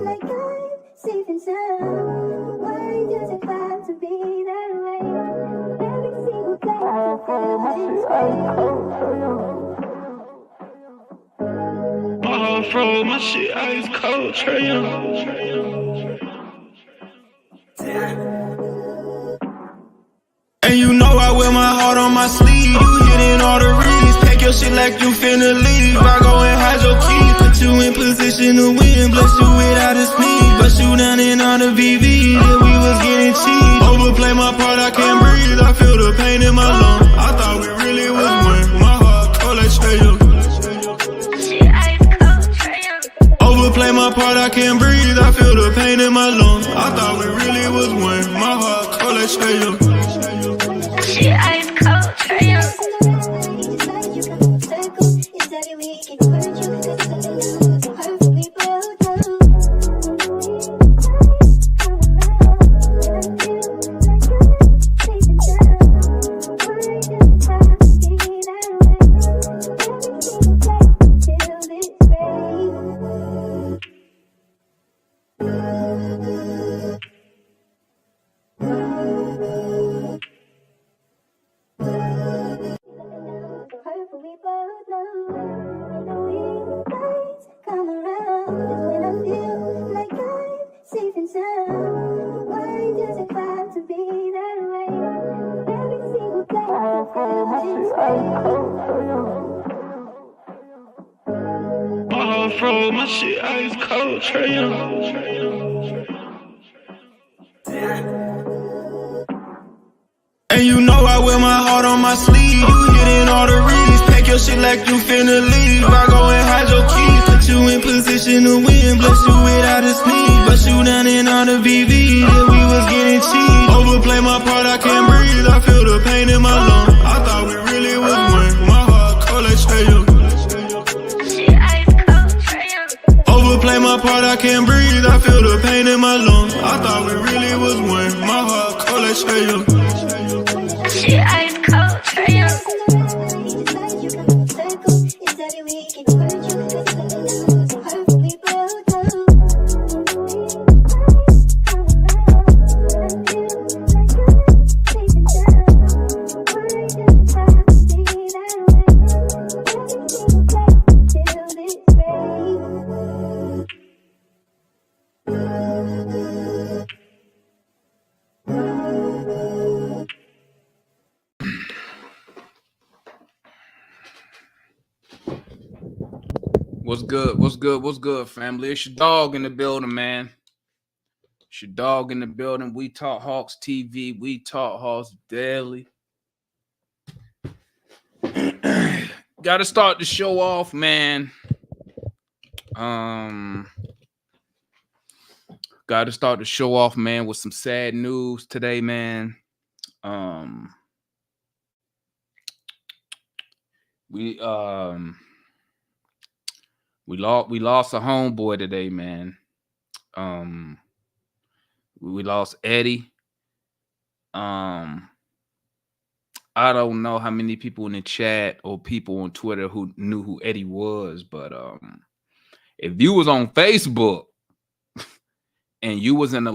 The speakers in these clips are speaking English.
like I'm safe and sound. Why does it have to be that way? Every single day I feel this way. My heart froze, my shit ice cold, Trey Young. And you know I wear my heart on my sleeve. You hitting all the reads. Pack your shit like you finna leave. I go and hide your keys. Put you in position to win. Bless you without a speed. Bust you down in all the VV. Yeah, we was getting cheap. Overplay my part, I can't breathe. I feel the pain in my lungs. I thought we really was one. My heart cold like Trey Young. Overplay my part, I can't breathe. I feel the pain in my lungs. I thought we really was one. My heart cold like Trey Young. Shit ice cold, Trey Young. My heart froze, my shit ice cold, Trey Young. And you know I wear my heart on my sleeve. You hitting all the reads. Pack your shit like you finna leave. I go and hide your keys. Put you in position to win. Bless you without a speed. Bust you down in all the VV. Yeah, we was getting cheap. Overplay my part, I can't breathe. I feel the pain in my lungs. I thought we really was one. My heart cold like Trey Young. Overplay my part, I can't breathe. I feel the pain in my lungs. I thought we really was one. My heart cold like Trey Young. Shit ice cold, Trey Young. What's good? What's good? What's good, family? It's your dog in the building, man. It's your dog in the building. We Talk Hawks TV. We Talk Hawks Daily. Got to start the show off, man. Got to start the show off, man, with some sad news today, man. We lost a homeboy today, man. We lost Eddie. I don't know how many people in the chat or people on Twitter who knew who Eddie was, but if you was on Facebook and you're an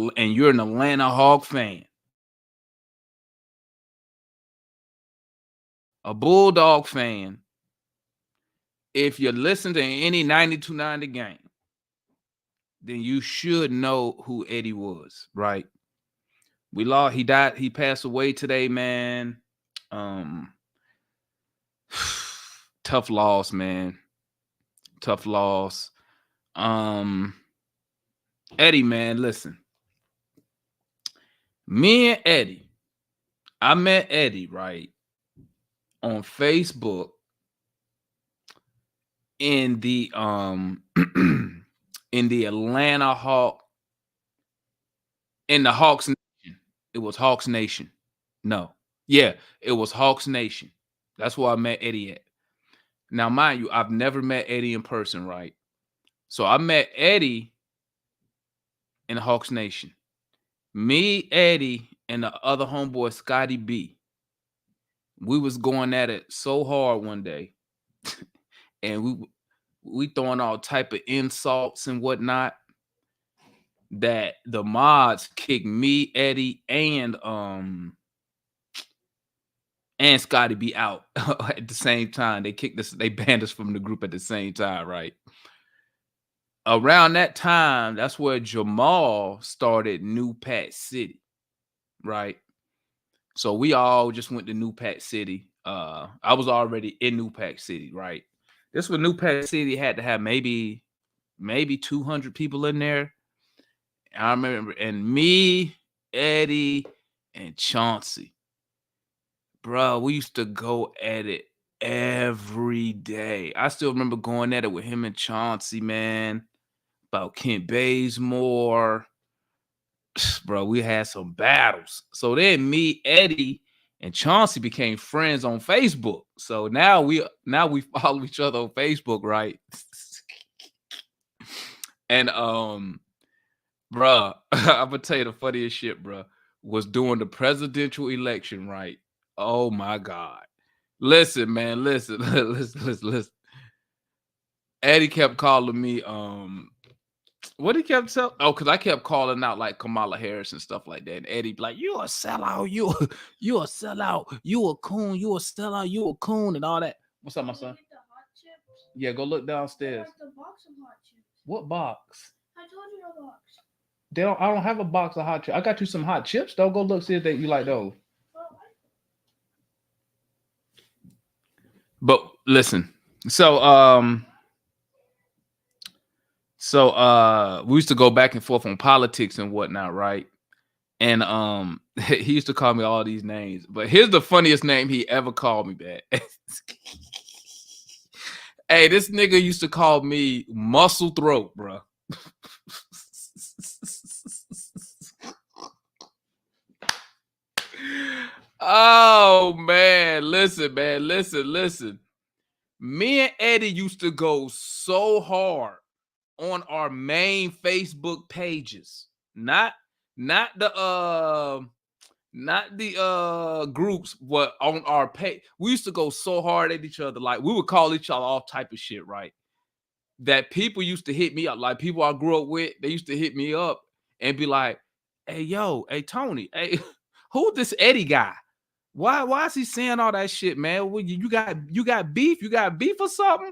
Atlanta Hawk fan, a Bulldog fan, if you listen to any 92-90 game, then you should know who Eddie was, right? We lost. He died. He passed away today, man. Tough loss, man. Tough loss. Eddie, man, listen. Me and Eddie, I met Eddie, right, on Facebook in the in the Atlanta Hawk, in the Hawks Nation. It was Hawks Nation. No. Yeah, it was Hawks Nation. That's where I met Eddie at. Now, mind you, I've never met Eddie in person, right? So I met Eddie in Hawks Nation. Me, Eddie, and the other homeboy, Scotty B. We was going at it so hard one day. And we throwing all type of insults and whatnot. that the mods kicked me, Eddie, and Scotty B out at the same time. They kicked us, they banned us from the group at the same time, right? Around that time, that's where Jamal started New Pat City, right? So we all just went to New Pack City. I was already in New Pack City, right? This was New Pack City had to have maybe 200 people in there. I remember, and me, Eddie, and Chauncey, bro, we used to go at it every day. I still remember going at it with him and Chauncey, man, about Kent Bazemore. Bro, we had some battles. So then me, Eddie, and Chauncey became friends on Facebook. So now we follow each other on Facebook, right? And bro, I'm gonna tell you the funniest shit, bro, was during the presidential election, right? Oh my God. Listen, man, listen. Eddie kept calling me what he kept telling? Oh, because I kept calling out like Kamala Harris and stuff like that. And Eddie be like, "You a sellout, you a sellout, you a coon, you a sellout, you a coon," and all that. What's up, my son? Yeah, go look downstairs. What box? I told you a box. I don't have a box of hot chips. I got you some hot chips though. Go look, see if you like those. But listen, so we used to go back and forth on politics and whatnot, right? And he used to call me all these names, but here's the funniest name he ever called me back. Hey, this nigga used to call me Muscle Throat, bro. Oh man, listen. Me and Eddie used to go so hard on our main Facebook pages, not the groups, but on our page. We used to go so hard at each other, like we would call each other all type of shit, right? That people used to hit me up, like people I grew up with, they used to hit me up and be like, "Hey, yo, hey Tony, hey, who's this Eddie guy? Why is he saying all that shit, man? Well, you got beef? You got beef or something?"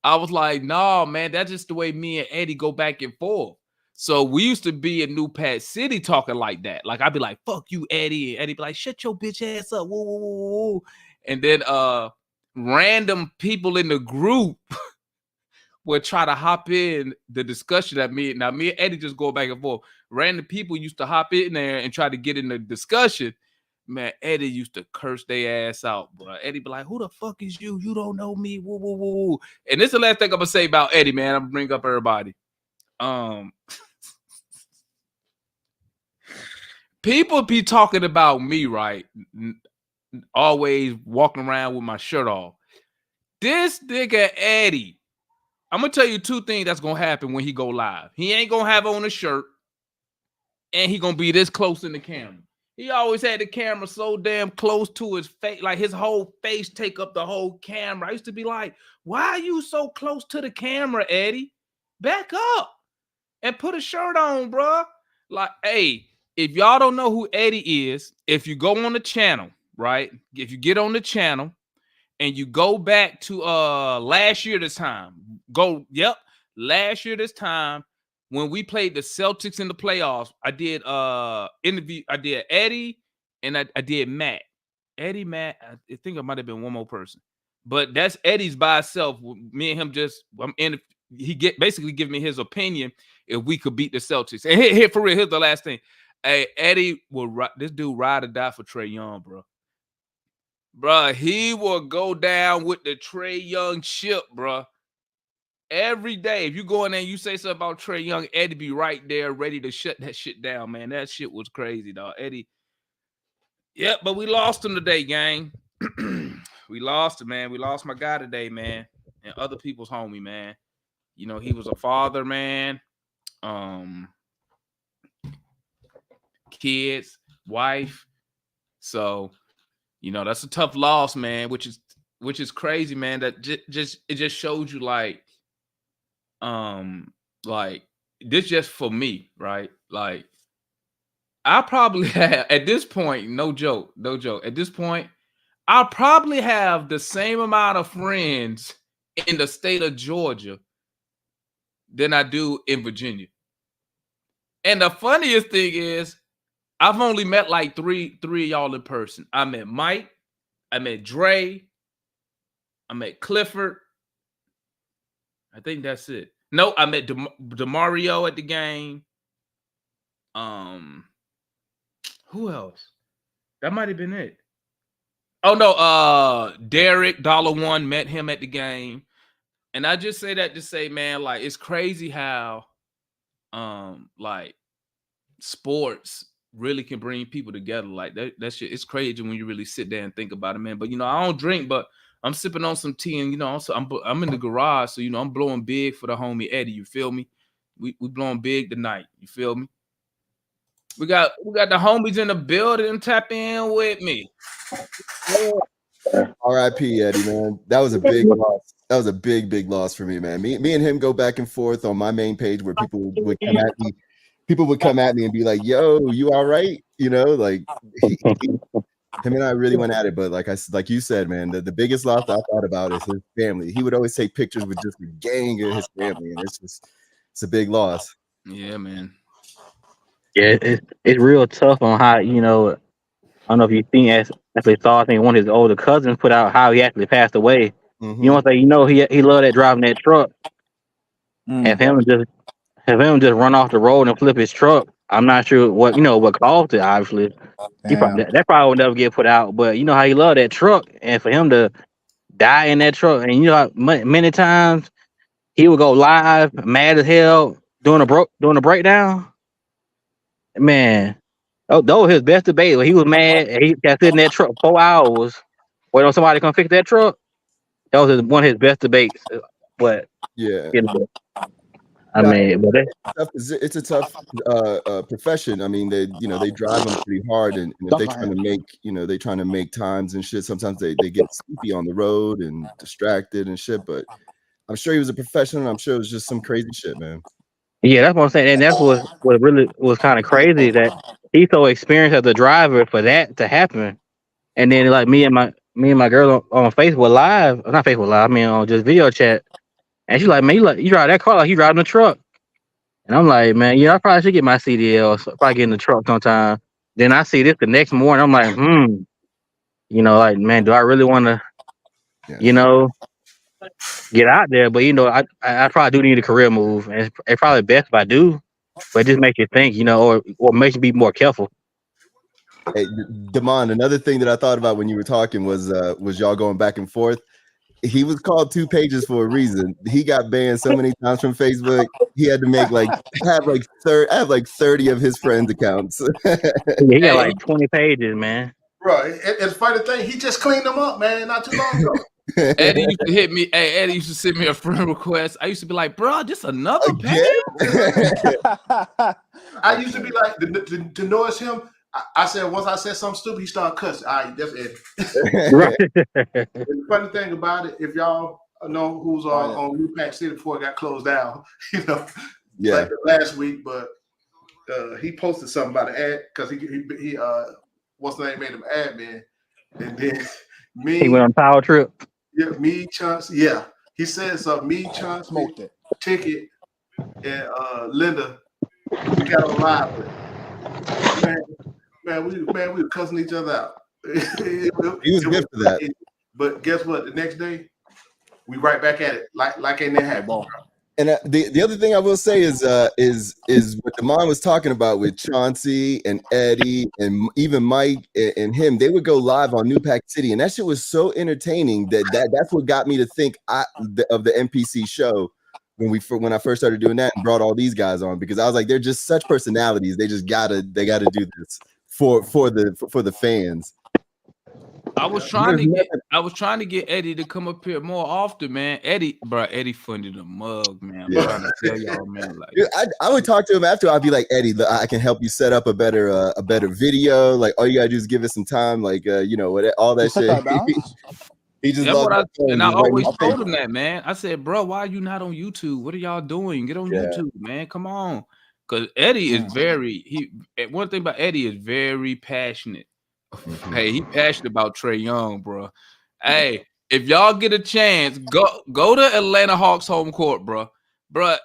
I was like, "No, man, that's just the way me and Eddie go back and forth." So we used to be in New Pat City talking like that. Like I'd be like, "Fuck you, Eddie," and Eddie be like, "Shut your bitch ass up." Woo, woo, woo, woo. And then random people in the group would try to hop in the discussion that me and Eddie just go back and forth. Random people used to hop in there and try to get in the discussion. Man, Eddie used to curse their ass out, bro. Eddie be like, "Who the fuck is you? You don't know me." Woo, woo, woo, woo. And this is the last thing I'm gonna say about Eddie, man. I'm gonna bring up everybody. People be talking about me, right? Always walking around with my shirt off. This nigga Eddie, I'm gonna tell you two things that's gonna happen when he go live. He ain't gonna have on a shirt, and he gonna be this close in the camera. He always had the camera so damn close to his face, like his whole face take up the whole camera. I used to be like, "Why are you so close to the camera, Eddie? Back up and put a shirt on, bro." Like, hey, if y'all don't know who Eddie is, if you go on the channel, right? If you get on the channel and you go back to last year this time, last year this time, when we played the Celtics in the playoffs, I did interview. I did Eddie and I did Matt. Eddie, Matt. I think it might have been one more person, but that's Eddie's by itself. Me and him just. He basically give me his opinion if we could beat the Celtics. And here for real, here's the last thing. Hey, Eddie this dude ride or die for Trae Young, bro. Bro, he will go down with the Trae Young ship, bro. Every day, if you go in there and you say something about Trae Young, Eddie be right there ready to shut that shit down, man. That shit was crazy, dog. Eddie. Yep, but we lost him today, gang. We lost him, man. We lost my guy today, man. And other people's homie, man. You know, he was a father, man. Kids, wife. So, you know, that's a tough loss, man, which is crazy, man. That it just shows you like this just for me, right? Like, I probably have at this point, no joke. At this point, I probably have the same amount of friends in the state of Georgia than I do in Virginia. And the funniest thing is, I've only met like three of y'all in person. I met Mike, I met Dre, I met Clifford. I think that's it. No, I met DeMario at the game. Who else? That might have been it. Oh no, Derek $1 met him at the game. And I just say that to say, man, like, it's crazy how like sports really can bring people together. Like that shit, it's crazy when you really sit there and think about it, man. But I don't drink, but I'm sipping on some tea, and also I'm in the garage, so I'm blowing big for the homie Eddie. You feel me? We blowing big tonight. You feel me? We got the homies in the building. Tap in with me. R.I.P. Eddie, man. That was a big loss. That was a big loss for me, man. Me and him go back and forth on my main page where people would come at me. People would come at me and be like, "Yo, you all right?" Like him and I really went at it. But like you said, man, the biggest loss I thought about is his family. He would always take pictures with just the gang of his family, and it's a big loss. Yeah, man. Yeah, it's real tough on how, I don't know if you've seen actually saw, I think one of his older cousins put out how he actually passed away. Mm-hmm. You want to say, he loved that driving that truck. Have him just run off the road and flip his truck. I'm not sure what caused it. Obviously, that probably will never get put out. But you know how he loved that truck, and for him to die in that truck, and how many times he would go live, mad as hell, doing a breakdown. Man, that was his best debate. When he was mad, and he got sitting in that truck 4 hours, waiting on somebody to come fix that truck. That was one of his best debates. But yeah, I mean, but it's a tough profession. I mean, they drive them pretty hard, and if they trying to make times and shit, sometimes they get sleepy on the road and distracted and shit. But I'm sure he was a professional. And I'm sure it was just some crazy shit, man. Yeah, that's what I'm saying, and that's what really was kind of crazy, that he's so experienced as a driver for that to happen. And then like me and my girl on Facebook Live, not Facebook Live, I mean on just video chat, and she's like, "Man, you drive that car like you driving the truck." And I'm like, "Man, I probably should get my CDL, so probably get in the truck sometime." Then I see this the next morning, I'm like, like, man, do I really want to, get out there? But I probably do need a career move, and it's probably best if I do. But it just makes you think, or makes you be more careful. Hey, Damon, another thing that I thought about when you were talking was y'all going back and forth. He was called 2 pages for a reason. He got banned so many times from Facebook. He had to make I have 30 of his friends' accounts. He got like 20 pages, man. Bro, it's funny thing. He just cleaned them up, man, not too long ago. Eddie used to hit me. Hey, Eddie used to send me a friend request. I used to be like, bro, just another page? I used to be like, to notice him, I said, once I said something stupid, he started cussing. All right, that's it. Right. The funny thing about it, if y'all know who's on New Pack City before it got closed down, like last week, but he posted something about an ad because he what's the name, made him admin, and then he went on power trip. Yeah, me, Chunks. Yeah, he said something. Me, Chunks, smoked it. Ticket, and Linda. We got on live with man. We were cussing each other out. He was good for that. But guess what? The next day, we right back at it, like ain't that happened. And the other thing I will say is what Damon was talking about with Chauncey and Eddie and even Mike and him. They would go live on New Pack City, and that shit was so entertaining that's what got me to think of the NPC show when I first started doing that and brought all these guys on, because I was like, they're just such personalities. They just gotta do this for the fans. I was trying to get Eddie to come up here more often, man. Eddie funded the mug, man. I'm trying to tell y'all, man. Like, dude, I would talk to him after. I'd be like, Eddie, I can help you set up a better video. Like, all you gotta do is give us some time. Like, all that shit. He just That's loves what I that phone. and I Just writing always his told paper. him that, man. I said, bro, why are you not on YouTube? What are y'all doing? Get on YouTube, man. Come on. Because Eddie is one thing about Eddie is very passionate. Hey, he passionate about Trey Young, bro. Hey, if y'all get a chance, go to Atlanta Hawks home court, bro. Bro,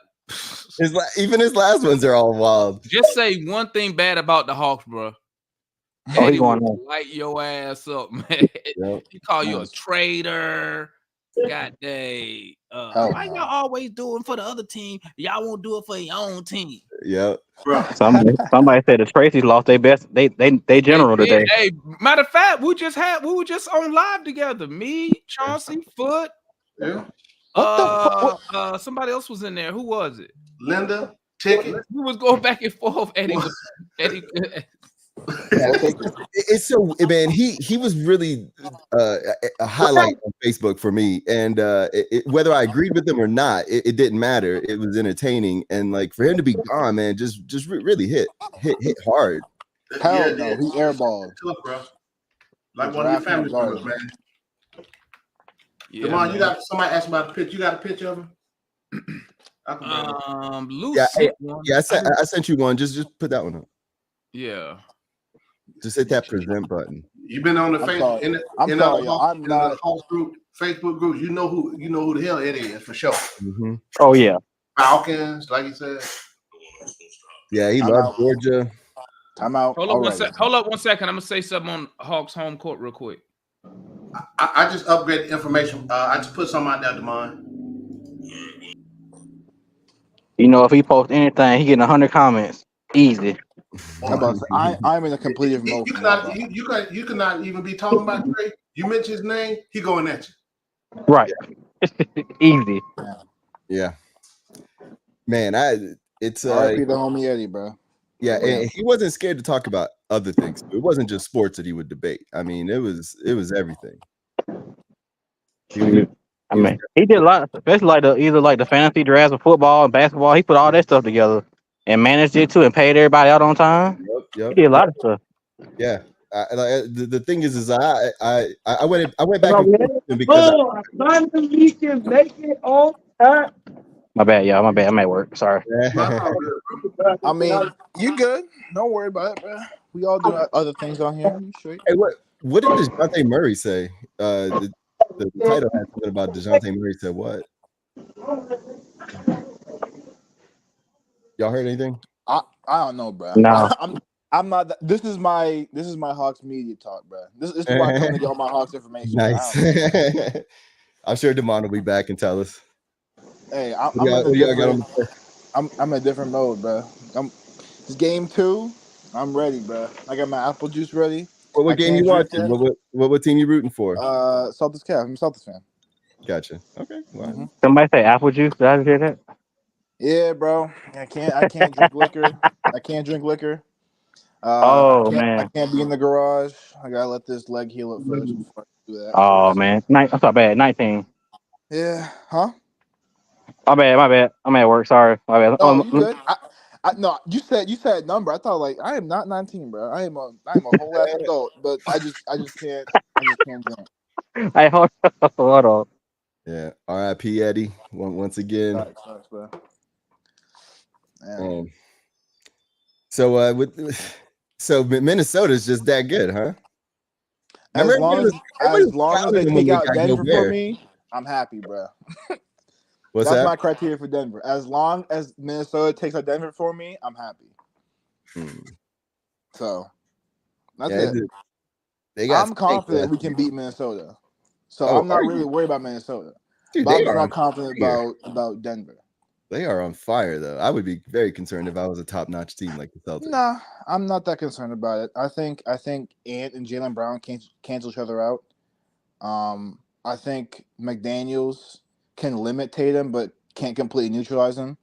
Even his last ones are all wild. just say one thing bad about the Hawks, bro. Oh, he Eddie going will on. light your ass up, man. Yep. He call you a traitor. God dang. Why y'all always doing for the other team? Y'all won't do it for your own team. Yep. Somebody said the Tracy's lost their best. They general today. Hey, matter of fact, we were just on live together. Me, Chauncey, Foot. Yeah. Somebody else was in there. Who was it? Linda, Ticket. We was going back and forth. Eddie. It's so, man, he was really a highlight on Facebook for me, and whether I agreed with him or not, it didn't matter. It was entertaining, and like for him to be gone, man, just really hit hard. Hell no, he airballed. Tough, bro. Like one of your family members, man. Yeah, Come on, you got somebody asked about the picture. You got a picture of him? Lou Yeah, sent one. I sent you one. Just put that one up. Yeah. Just hit that present button. You've been on the Facebook in the Hawks group, Facebook group. You know who the hell it is for sure. Mm-hmm. Oh yeah, Falcons, like you said. Yeah, he loves Georgia. I'm out. Hold up 1 second. I'm gonna say something on Hawks home court real quick. I just upgraded information. I just put something out there to mine. you know if he posts anything, he getting 100 comments. Easy. I'm in a complete emotion. You cannot even be talking about Trey. You mention his name, he going at you. Right. Easy. Yeah. Man, it's RP the homie Eddie, bro. Yeah, and he wasn't scared to talk about other things. It wasn't just sports that he would debate. I mean, it was everything. He did a lot, especially like the fantasy drafts of football and basketball. He put all that stuff together and managed it too, and paid everybody out on time. Yep. He did a lot of stuff. Yeah. The thing is I went back and forth because My bad, y'all. My bad. I'm at work. Sorry. I mean, you good? Don't worry about it, bro. We all do other things on here. You straight? Hey, what did Dejounte Murray say? The title had something about Dejounte Murray said what? Y'all heard anything? I don't know, bro. No. I'm not. This is my Hawks media talk, bro. This is why I come to get all my Hawks information. Nice. I'm sure Damon will be back and tell us. Hey, I'm in a different mode, bro. It's game 2. I'm ready, bro. I got my apple juice ready. What game you watching? What team you rooting for? Celtics Cavs. I'm a Celtics fan. Gotcha. Okay. Wow. Mm-hmm. Somebody say apple juice. Did I hear that? Yeah, bro. I can't drink liquor. I can't drink liquor. Man. I can't be in the garage. I gotta let this leg heal up first before I do that. Oh man. I'm sorry, bad. 19. Yeah. Huh? My bad. I'm at work. Sorry. My bad. No, you good? No, you said number. I thought like I am not 19, bro. I am a whole ass adult, but I just can't drink. Hey, hold on. Yeah. R.I.P. Eddie. Once again. Sucks, bro. So Minnesota's just that good, huh? As long as they take out Denver for me, I'm happy, bro. That's my criteria for Denver. As long as Minnesota takes out Denver for me, I'm happy. So that's it. I'm confident we can beat Minnesota. So I'm not really worried about Minnesota. Dude, but I'm not confident about Denver. They are on fire, though. I would be very concerned if I was a top-notch team like the Celtics. Nah, I'm not that concerned about it. I think Ant and Jaylen Brown cancel each other out. I think McDaniels can limit Tatum, but can't completely neutralize him.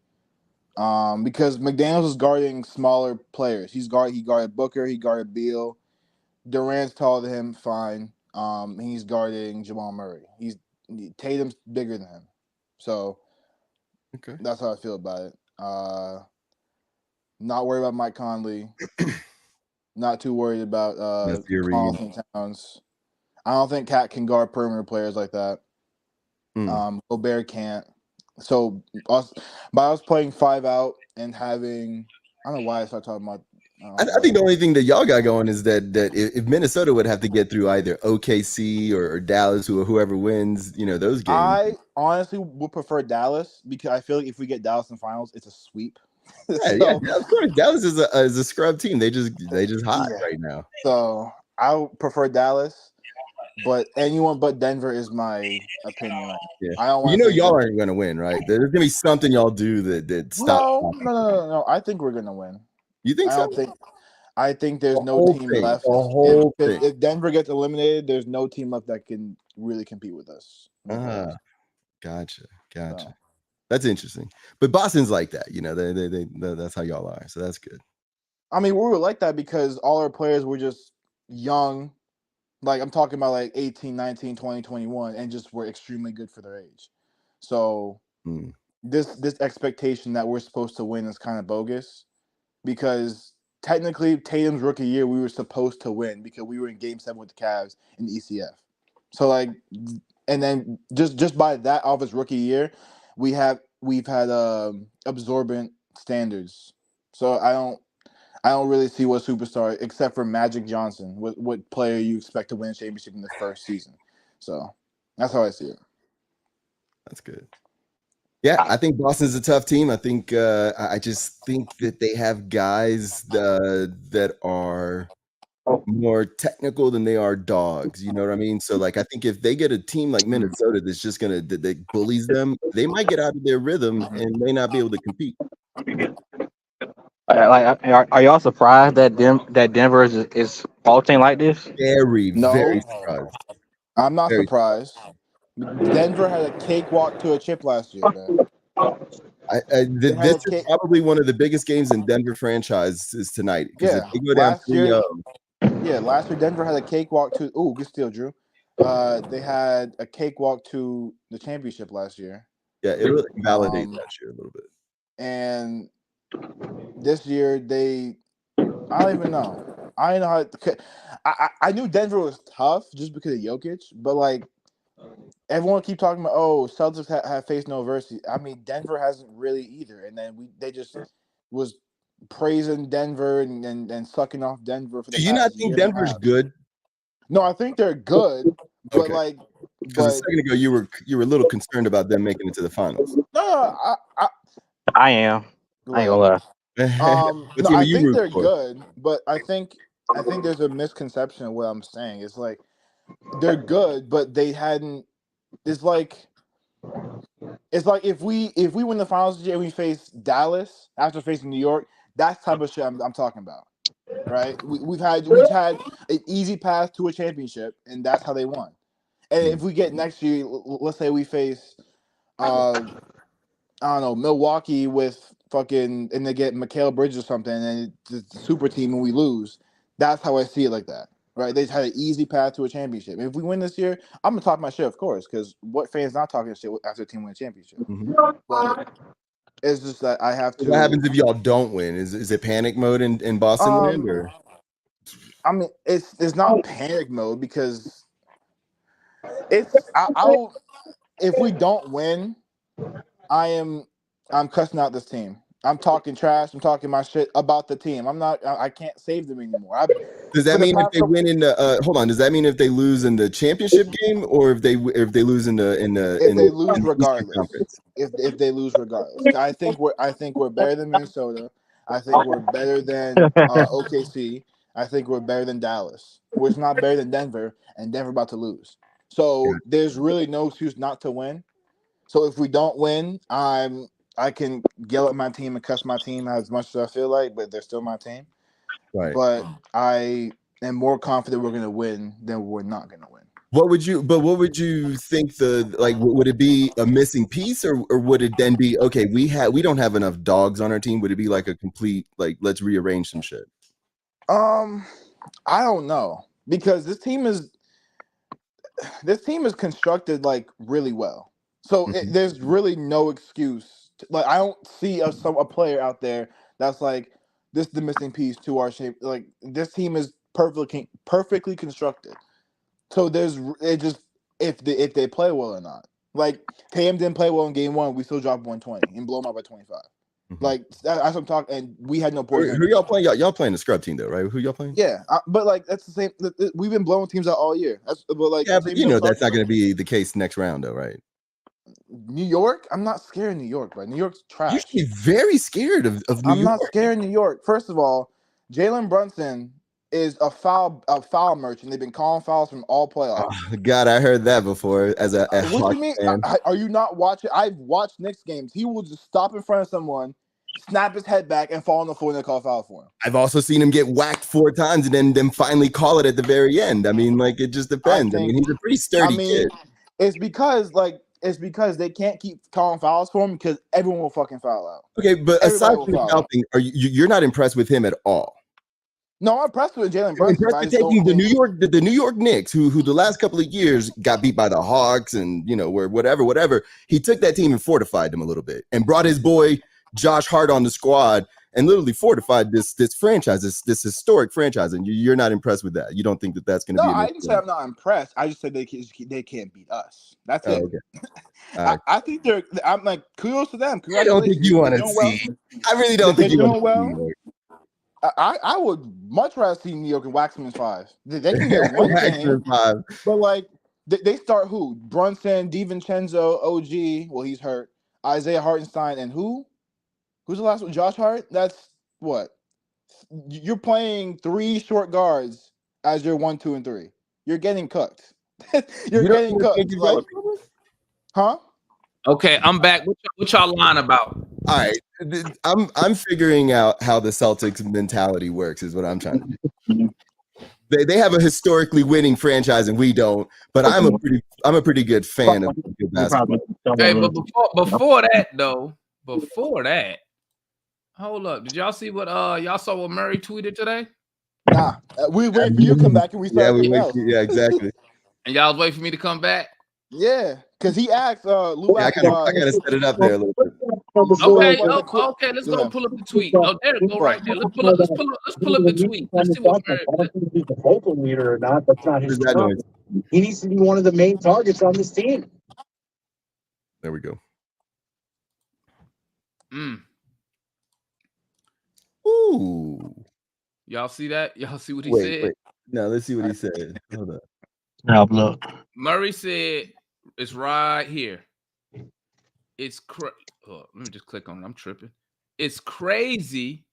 Because McDaniels is guarding smaller players. He guarded Booker, he guarded Beal. Durant's taller than him, fine. He's guarding Jamal Murray. Tatum's bigger than him. So okay, that's how I feel about it. Not worried about Mike Conley. Not too worried about Carlson Towns. I don't think Cat can guard perimeter players like that. Gobert can't. So by us playing 5 out and having, I don't know why I started talking about. I think the only thing that y'all got going is that if Minnesota would have to get through either OKC or Dallas or whoever wins, those games. I honestly would prefer Dallas because I feel like if we get Dallas in finals, it's a sweep. Yeah, of course. Dallas is a scrub team. They just hot right now. So I would prefer Dallas, but anyone but Denver is my opinion. Right now. Yeah. I don't want y'all aren't going to win, right? There's going to be something y'all do that stops. No. I think we're going to win. You think so? I think there's no team left. If Denver gets eliminated, there's no team left that can really compete with us. Gotcha. So. That's interesting. But Boston's like that, they that's how y'all are. So that's good. I mean, we were like that because all our players were just young. Like I'm talking about like 18, 19, 20, 21 and just were extremely good for their age. So this expectation that we're supposed to win is kind of bogus because technically Tatum's rookie year we were supposed to win because we were in Game 7 with the Cavs in the ECF. So and then just by that off his rookie year, we've had absorbent standards. So I don't really see what superstar except for Magic Johnson. What player you expect to win a championship in the first season? So that's how I see it. That's good. Yeah, I think Boston's a tough team. I think I just think that they have guys that are more technical than they are dogs. You know what I mean? So I think if they get a team like Minnesota that's just that bullies them, they might get out of their rhythm and may not be able to compete. Are y'all surprised that Denver is faulting like this? Very surprised. I'm not surprised. Denver had a cakewalk to a chip last year, man. This is probably one of the biggest games in Denver franchise is tonight. Yeah, if they go down 3-0. Last year Denver had a cakewalk to. Ooh, good steal, Drew. They had a cakewalk to the championship last year. Yeah, it really validates that year a little bit. And this year I don't even know. I don't know how. I knew Denver was tough just because of Jokic, but everyone keep talking about Celtics have faced no adversity. I mean, Denver hasn't really either, and then they just was praising Denver and sucking off Denver for the. Do you not think Denver's good? No, I think they're good, but because a second ago you were a little concerned about them making it to the finals. No, I am. I ain't gonna lie. I think they're good, but I think there's a misconception of what I'm saying. It's they're good, but they hadn't. It's like if we win the finals this year and we face Dallas after facing New York, that's the type of shit I'm talking about, right? We've had an easy path to a championship, and that's how they won. And if we get next year, let's say we face, I don't know, Milwaukee with and they get Mikal Bridges or something, and it's a super team and we lose. That's how I see it like that. Right, they had an easy path to a championship. If we win this year, I'm gonna talk my shit, of course, because what fans not talking shit after a team win a championship? But it's just that I have to. What happens if y'all don't win? Is it panic mode in Boston land, or? I mean, it's not panic mode because it's if we don't win, I'm cussing out this team. I'm talking trash. I'm talking my shit about the team. I can't save them anymore. Does that mean if they win in the hold on? Does that mean if they lose in the championship game, or if they lose in the if they lose regardless? If they lose regardless, I think we're better than Minnesota. I think we're better than OKC. I think we're better than Dallas. We're not better than Denver, and Denver about to lose. So there's really no excuse not to win. So if we don't win, I can yell at my team and cuss my team as much as I feel like, but they're still my team. Right. But I am more confident we're going to win than we're not going to win. What would you think would it be a missing piece or would it then be, okay, we don't have enough dogs on our team? Would it be like a complete, let's rearrange some shit? I don't know, because this team is constructed really well. So there's really no excuse. I don't see a player out there that's this is the missing piece to our shape. This team is perfectly constructed. So if they play well or not. Like Cam didn't play well in game 1, we still dropped 120 and blow them out by 25. Mhm. Like that's what I'm talking, and we had no Who poison. y'all playing? Y'all playing the scrub team though, right? Who y'all playing? Yeah, but like that's the same. We've been blowing teams out all year. But you know that's not going to be the case next round though, right? New York, I'm not scared of New York, but New York's trash. You should be very scared of New York. I'm not scared of New York. First of all, Jalen Brunson is a foul merchant. They've been calling fouls from all playoffs. Oh, God, I heard that before. As a what do you mean? Are you not watching? I've watched Knicks games. He will just stop in front of someone, snap his head back, and fall on the floor and they call a foul for him. I've also seen him get whacked 4 times and then finally call it at the very end. I mean, like, it just depends. I mean, he's a pretty sturdy kid. It's because they can't keep calling fouls for him because everyone will fucking foul out. Okay, but aside from the foul thing, you're not impressed with him at all? No, I'm impressed with Jalen Brunson. Impressed with taking the New York Knicks, who the last couple of years got beat by the Hawks and whatever. He took that team and fortified them a little bit and brought his boy Josh Hart on the squad and literally fortified this franchise, this historic franchise. And you're not impressed with that. You don't think that's going to be? No, I didn't say I'm not impressed. I just said they can't beat us. That's it. Okay. I think I'm like, kudos to them. I don't think you want to see. I really don't think you want to see. I would much rather see New York and Waxman's 5. They can get one game, but like they start who? Brunson, DiVincenzo, OG. Well, he's hurt. Isaiah Hartenstein, and who's the last one? Josh Hart. That's what you're playing 3 short guards as your 1, 2, and 3. You're getting cooked. You're getting cooked. Like, huh? Okay, I'm back. What y'all lying about? All right, I'm figuring out how the Celtics mentality works. Is what I'm trying to do. They have a historically winning franchise and we don't. But I'm a pretty good fan of basketball. Okay, but before that, hold up. Did y'all see what y'all saw what Murray tweeted today? Nah, we wait for you to come back and we start. Yeah, exactly. And y'all was waiting for me to come back. Yeah, because he asked Lou. I gotta set it up there a little bit. Okay, let's go pull up the tweet. Oh, there it go right there. Let's pull up the tweet. Let's see what he's the vocal leader or not. That's not his job. He needs to be one of the main targets on this team. There we go. Ooh. Y'all see that? Y'all see what he said? Wait. No, let's see what he said. Hold up. Now look. Murray said it's right here. It's let me just click on it. I'm tripping. It's crazy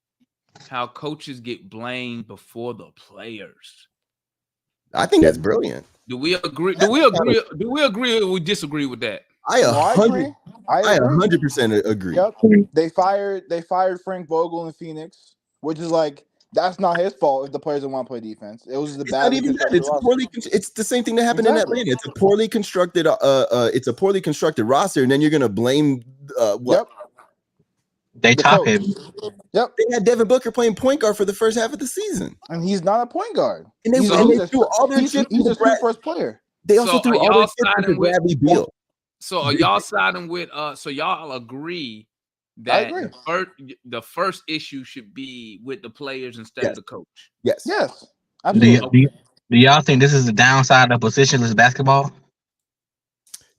how coaches get blamed before the players. I think that's brilliant. Do we agree? Do we agree or we disagree with that? I agree. I 100% agree. Yep. They fired Frank Vogel in Phoenix, which is like that's not his fault if the players don't want to play defense. It was the bad. It's the same thing that happened in Atlanta. It's a poorly constructed roster, and then you're gonna blame what? Yep. They top him. Yep. They had Devin Booker playing point guard for the first half of the season, and he's not a point guard. And they threw all their chips. He's a first player. They also threw all their chips to Bradley Beal. So are y'all siding with? So y'all agree that the first issue should be with the players instead of the coach? Yes. Absolutely. Do y'all think this is the downside of positionless basketball?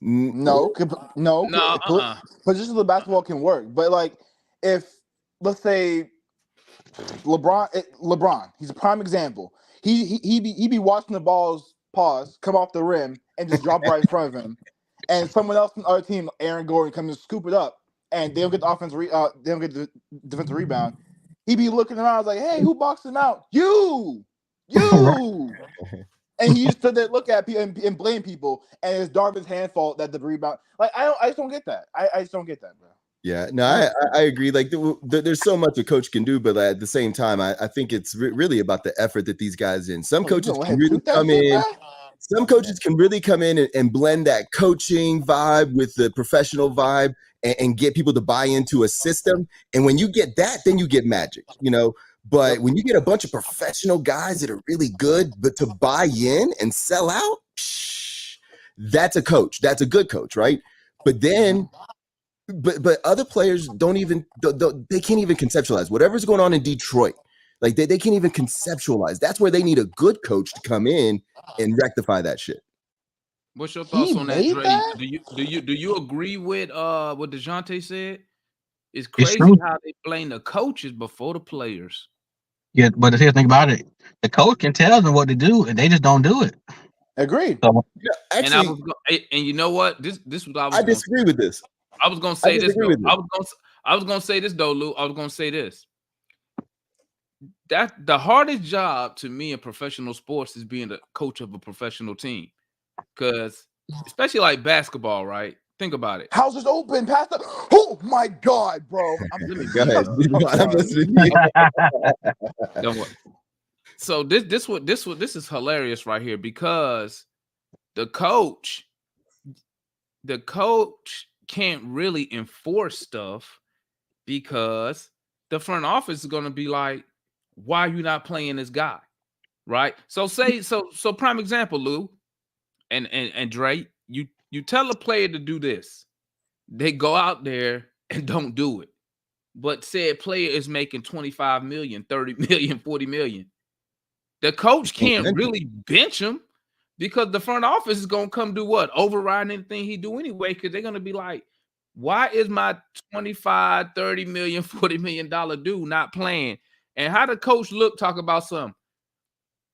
No. Positionless basketball can work, but like if let's say LeBron, he's a prime example. He be watching the balls come off the rim and just drop right in front of him, and someone else on our team, Aaron Gordon, comes and scoop it up, and they don't get the they don't get the defensive rebound. He be looking around like, "Hey, who boxed him out? You!" And he used to look at people and blame people, and it's Darvin's hand fault that the rebound. Like I just don't get that. I just don't get that, bro. Yeah, no, I agree. Like there's so much a coach can do, but at the same time, I think it's really about the effort that these guys in. Some coaches can really come in. Some coaches can really come in and blend that coaching vibe with the professional vibe and get people to buy into a system. And when you get that, then you get magic, But when you get a bunch of professional guys that are really good, but to buy in and sell out, that's a coach. That's a good coach, right? But then, but other players they can't even conceptualize whatever's going on in Detroit. Like they can't even conceptualize. That's where they need a good coach to come in and rectify that shit. What's your thoughts on that, made Dre? that? Do you agree with what Dejounte said? It's It's crazy true. how they blame the coaches before the players. Yeah, but here's the thing about it: the coach can tell them what to do, and they just don't do it. Agreed. So, Yeah, And actually, and you know what? This what I was. I disagree with this. I was gonna say this. disagree with I was gonna say this though, Lou. I was gonna say this. That the hardest job to me in professional sports is being the coach of a professional team, because especially like basketball, right? Think about it. House is open. Pass the. Oh my God, bro! Go ahead. I'm listening to you. Don't worry. So this is hilarious right here, because the coach can't really enforce stuff because the front office is going to be like, why are you not playing this guy? Right? So prime example, Lou and Dre, you tell a player to do this. They go out there and don't do it. But said player is making 25 million, 30 million, 40 million. The coach can't really bench him because the front office is going to come do what? Override anything he do anyway, because they're going to be like, why is my 25, 30 million, 40 million dollar dude not playing? And how the coach talk about something?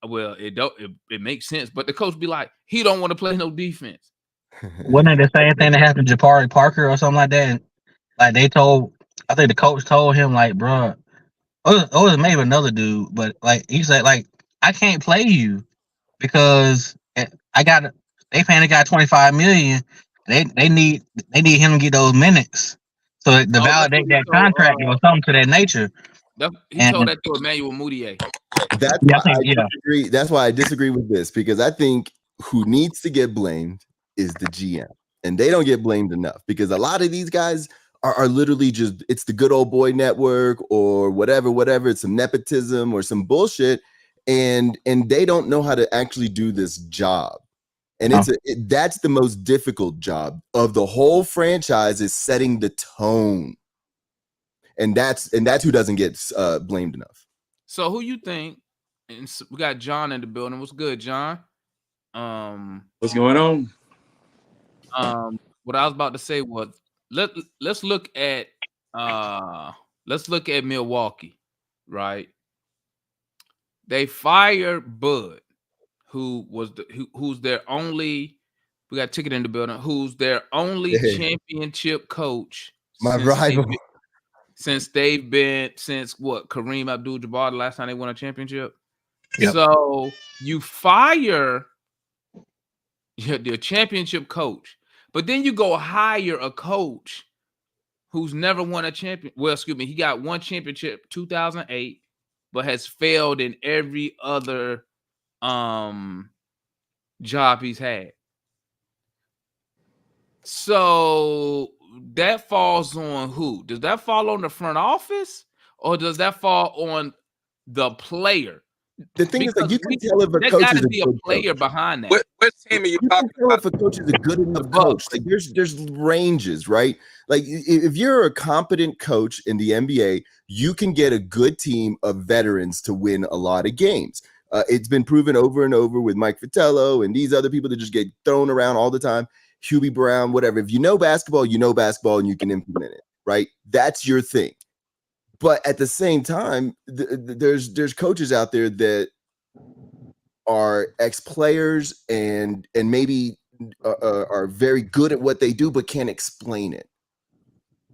Well, it makes sense, but the coach be like, he don't want to play no defense. wasn't it the same thing that happened to Jabari Parker or something like that? And, like I think the coach told him, like, bro, it was maybe another dude, but like he said, like, I can't play you because they paying the guy 25 million. They need him to get those minutes so to validate that contract or something to that nature. He told that to Emmanuel Mudiay. That's why I disagree. That's why I disagree with this, because I think who needs to get blamed is the GM, and they don't get blamed enough because a lot of these guys are literally just, it's the good old boy network or whatever. It's some nepotism or some bullshit, and they don't know how to actually do this job. And that's the most difficult job of the whole franchise, is setting the tone. And that's who doesn't get blamed enough. So who you think? And we got John in the building. What's good, John? What's going on? What I was about to say was let's look at Milwaukee, right? They fired Bud, who's their only. We got Ticket in the building. Who's their only championship coach? My rival. Since what? Kareem Abdul-Jabbar, the last time they won a championship. Yep. So you fire the championship coach, but then you go hire a coach who's never won a champion. Well, excuse me, he got one championship 2008, but has failed in every other job he's had. So that falls on who? Does that fall on the front office, or does that fall on the player? The thing is, like, you can tell if a coach is a good player coach. behind that. What team are you talking about? about? If a coach is a good enough coach, like there's ranges, right? Like if you're a competent coach in the NBA, you can get a good team of veterans to win a lot of games. It's been proven over and over with Mike Fratello and these other people that just get thrown around all the time. Hubie Brown, whatever. If you know basketball, and you can implement it, right? That's your thing. But at the same time, there's coaches out there that are ex-players and maybe are very good at what they do, but can't explain it.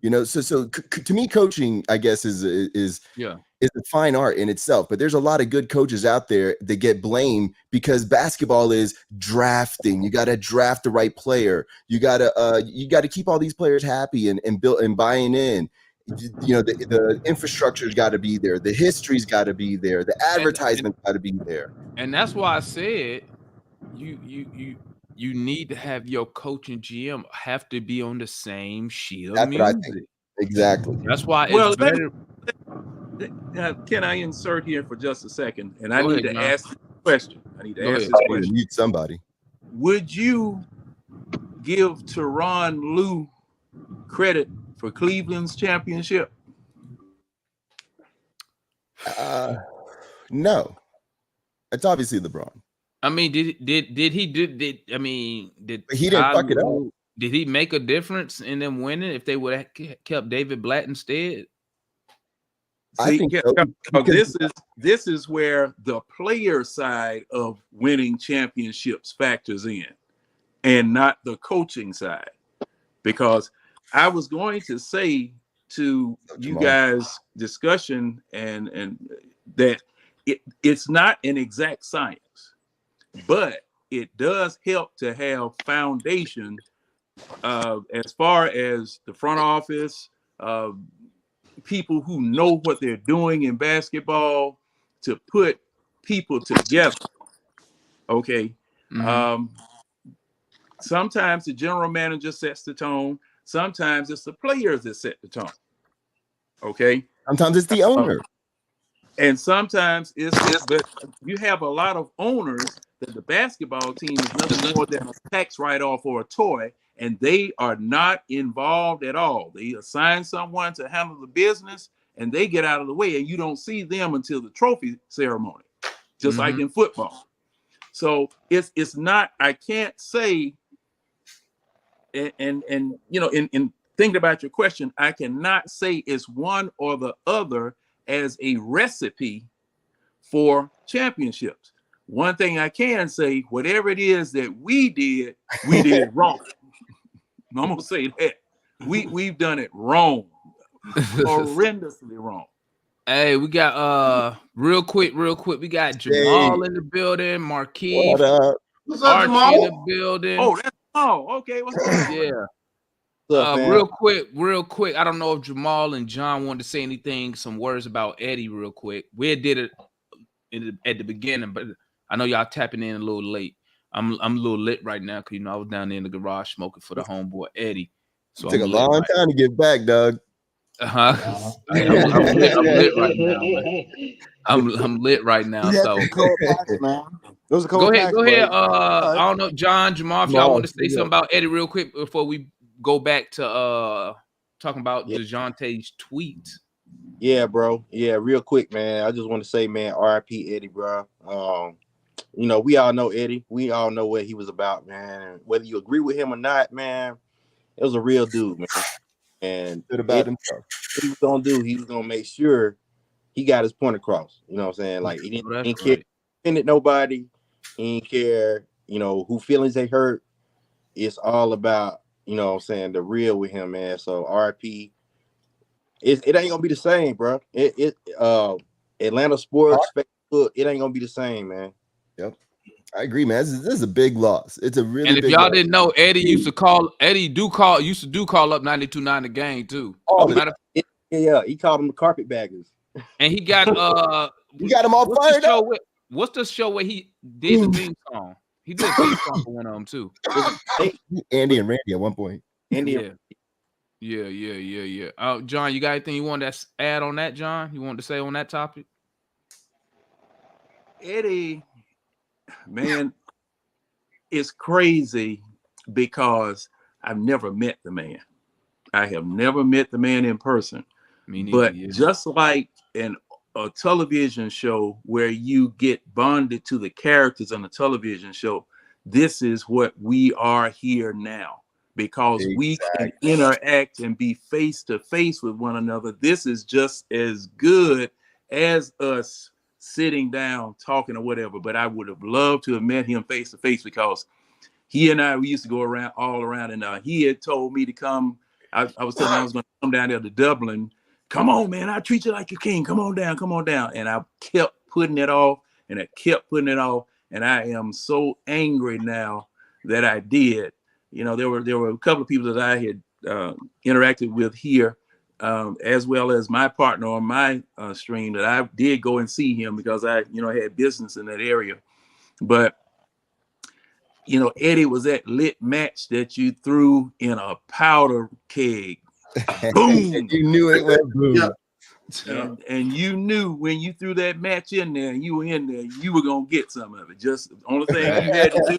You know, so to me, coaching, I guess, is a fine art in itself. But there's a lot of good coaches out there that get blamed because basketball is drafting. You got to draft the right player. You got to keep all these players happy and build and buying in. You know, the infrastructure's got to be there. The history's got to be there. The advertisement's got to be there. And that's why I said you need to have your coach and GM have to be on the same sheet of music. What I think. Exactly. That's why it's better. Can I insert here for just a second? And I need to ask this question. Mute somebody. Would you give Tyronn Lue credit for Cleveland's championship? No, it's obviously LeBron. I mean, did he did he didn't fuck it up? Did he make a difference in them winning if they would have kept David Blatt instead? I think so. This is where the player side of winning championships factors in, and not the coaching side. Because I was going to say to you guys' discussion and that it's not an exact science, but it does help to have foundation as far as the front office, people who know what they're doing in basketball, to put people together. Okay. Mm-hmm. Sometimes the general manager sets the tone. Sometimes it's the players that set the tone. Okay. Sometimes it's the owner. And sometimes but you have a lot of owners that the basketball team is nothing more than a tax write-off or a toy, and they are not involved at all. They assign someone to handle the business, and they get out of the way, and you don't see them until the trophy ceremony, just like in football. So it's not, I can't say, and you know, in thinking about your question, I cannot say it's one or the other as a recipe for championships. One thing I can say, whatever it is that we did wrong. I'm gonna say that we've done it wrong, horrendously wrong. Hey, we got real quick, we got Jamal in the building, Marquise. What up? What's up, Archie Jamal? in the building. Oh, that's okay. What's up? Yeah. What's up, real quick. I don't know if Jamal and John wanted to say anything, some words about Eddie real quick. We did it at the beginning, but I know y'all tapping in a little late. I'm a little lit right now because, you know, I was down there in the garage smoking for the homeboy Eddie. So it took a long time to get back, Doug. I'm lit right now. Man. I'm lit right now. So go ahead. I don't know, John, Jamal, if y'all want to say something about Eddie real quick before we go back to talking about Dejounte's tweets. Yeah, bro. Yeah, real quick, man. I just want to say, man, RIP Eddie, bro. You know, we all know Eddie. We all know what he was about, man. Whether you agree with him or not, man, it was a real dude, man. And about himself. What he was gonna do, he was gonna make sure he got his point across. You know what I'm saying? Like he didn't care offended nobody. He didn't care, you know, who feelings they hurt. It's all about, you know what I'm saying, the real with him, man. So RIP. It ain't gonna be the same, bro. Atlanta sports, Facebook, it ain't gonna be the same, man. Yep. I agree, man. This is a big loss. It's a really big if y'all loss. didn't know, Eddie used to call up 92.9 the game too. Yeah, he called them the carpetbaggers. And he got he got them all fired up. What's the show where he did the theme song? He did a theme song for one of them too. Andy and Randy at one point. Yeah. John, you got anything you want to add on that, John? You want to say on that topic? Eddie, man, it's crazy because I've never met the man. I have never met the man in person. But just like a television show where you get bonded to the characters on a television show, this is what we are here now. Because we can interact and be face to face with one another. This is just as good as us sitting down talking or whatever. But I would have loved to have met him face to face because he and I, we used to go all around, and he had told me to come. I was telling him I was going to come down there to Dublin. Come on, man, I treat you like a king. Come on down. And I kept putting it off, and and I am so angry now that I did. You know, there were a couple of people that I had interacted with here, as well as my partner on my stream that I did go and see him because I had business in that area. But, you know, Eddie was that lit match that you threw in a powder keg. Boom! You knew it went boom. Yeah. And you knew when you threw that match in there and you were in there, you were going to get some of it. Just the only thing you had to do.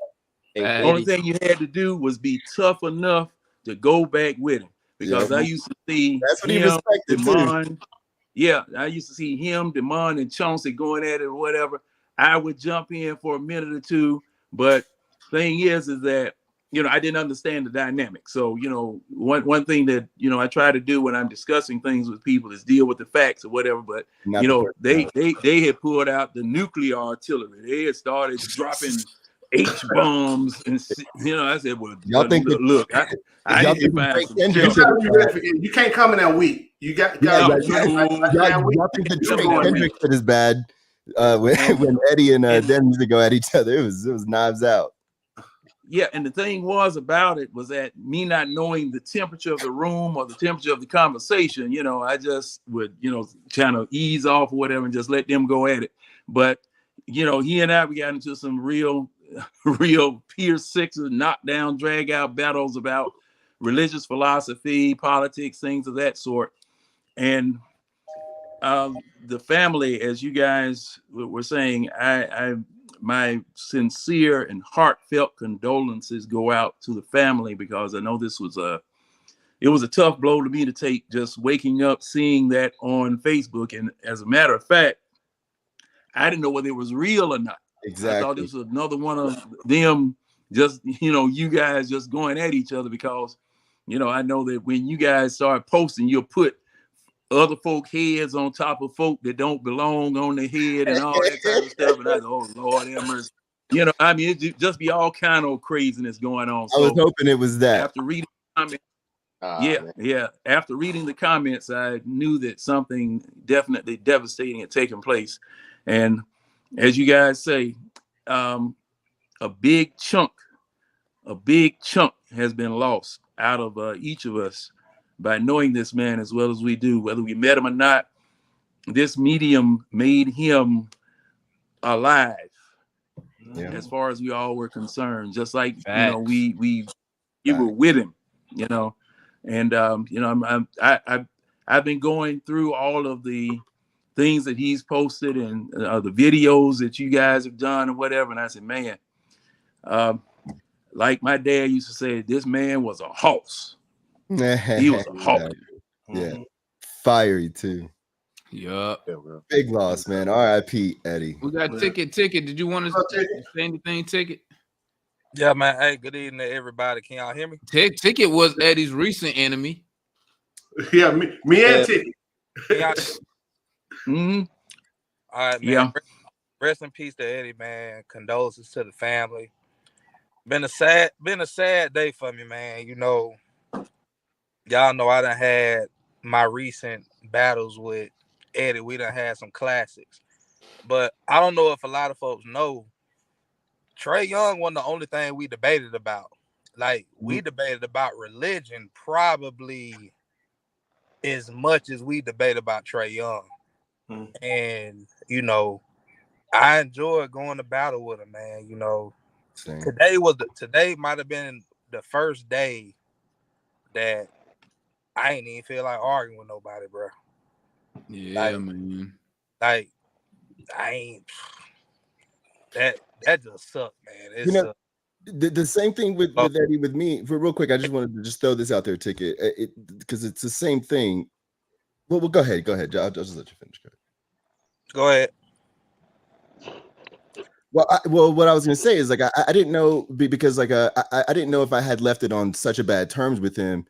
The only thing you had to do was be tough enough to go back with him, because I used to see him, Demond, yeah, I used to see him, Demond, and Chauncey going at it or whatever. I would jump in for a minute or two, but thing is that I didn't understand the dynamic. So one thing that I try to do when I'm discussing things with people is deal with the facts or whatever. But they had pulled out the nuclear artillery. They had started dropping H bombs, and I said, well, look, I need to find some shelter. You can't come in that week. You got y'all think the Trey Kendrick shit is bad? When Eddie and them used to go at each other, it was knives out. Yeah, and the thing about it was that me not knowing the temperature of the room or the temperature of the conversation, I just would, kind of ease off or whatever and just let them go at it. But, he and I, we got into some real Pier 6s, knockdown, drag out battles about religious philosophy, politics, things of that sort. And the family, as you guys were saying, my sincere and heartfelt condolences go out to the family, because I know this was it was a tough blow to me to take, just waking up, seeing that on Facebook. And as a matter of fact, I didn't know whether it was real or not. Exactly. I thought this was another one of them, just, you guys just going at each other, because, I know that when you guys start posting, you'll put other folk heads on top of folk that don't belong on the head and all that type of stuff. And I go, oh, Lord have mercy. It just be all kind of craziness going on. I was hoping it was that. After reading the comments, after reading the comments, I knew that something definitely devastating had taken place. And as you guys say, a big chunk has been lost out of each of us by knowing this man as well as we do. Whether we met him or not, this medium made him alive, as far as we all were concerned. Just like we were with him, and I've been going through all of the things that he's posted and the videos that you guys have done and whatever. And I said, man, like my dad used to say, this man was a horse. He was a hawk. Yeah. Fiery too. Yup. Big loss, man. R.I.P. Eddie. We got Ticket. Did you want to say anything, Ticket? Yeah, man. Hey, good evening to everybody. Can y'all hear me? Ticket was Eddie's recent enemy. Yeah, me and Ticket. Mm-hmm. All right, man. Yeah. Rest in peace to Eddie, man. Condolences to the family. Been a sad day for me, man. Y'all know I done had my recent battles with Eddie. We done had some classics. But I don't know if a lot of folks know, Trae Young wasn't the only thing we debated about. Like, we debated about religion probably as much as we debate about Trae Young. And, I enjoyed going to battle with him, man. Today might have been the first day that I ain't even feel like arguing with nobody, bro. Yeah, man. Like, I ain't. That just sucked, man. The same thing with Eddie with me. For real quick, I just wanted to just throw this out there, Ticket, because it's the same thing. Well, go ahead. I'll just let you finish. Go ahead. Well, what I was gonna say is, like, I didn't know, because like I didn't know if I had left it on such a bad terms with him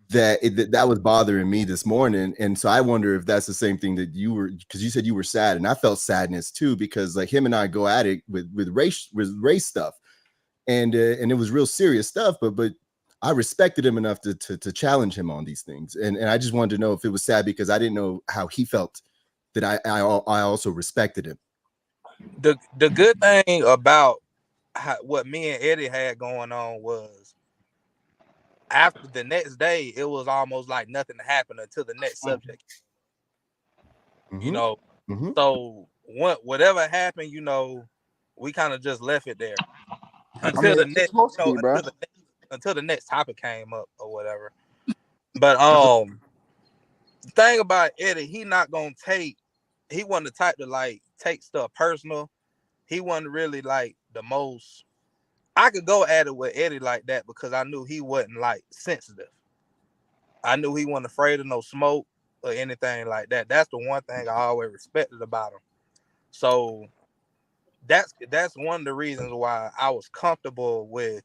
that was bothering me this morning. And so I wonder if that's the same thing that you were, because you said you were sad, and I felt sadness too, because like him and I go at it with race stuff, and it was real serious stuff, but I respected him enough to challenge him on these things, and I just wanted to know if it was sad because I didn't know how he felt that I also respected him. The good thing about what me and Eddie had going on was, after the next day, it was almost like nothing happened until the next subject. So whatever happened, we kind of just left it there until the next topic came up or whatever. But the thing about Eddie, he wasn't the type to like take stuff personal. He wasn't really like the most. I could go at it with Eddie like that because I knew he wasn't like sensitive. I knew he wasn't afraid of no smoke. or anything like that. That's the one thing I always respected about him. So that's one of the reasons why I was comfortable with,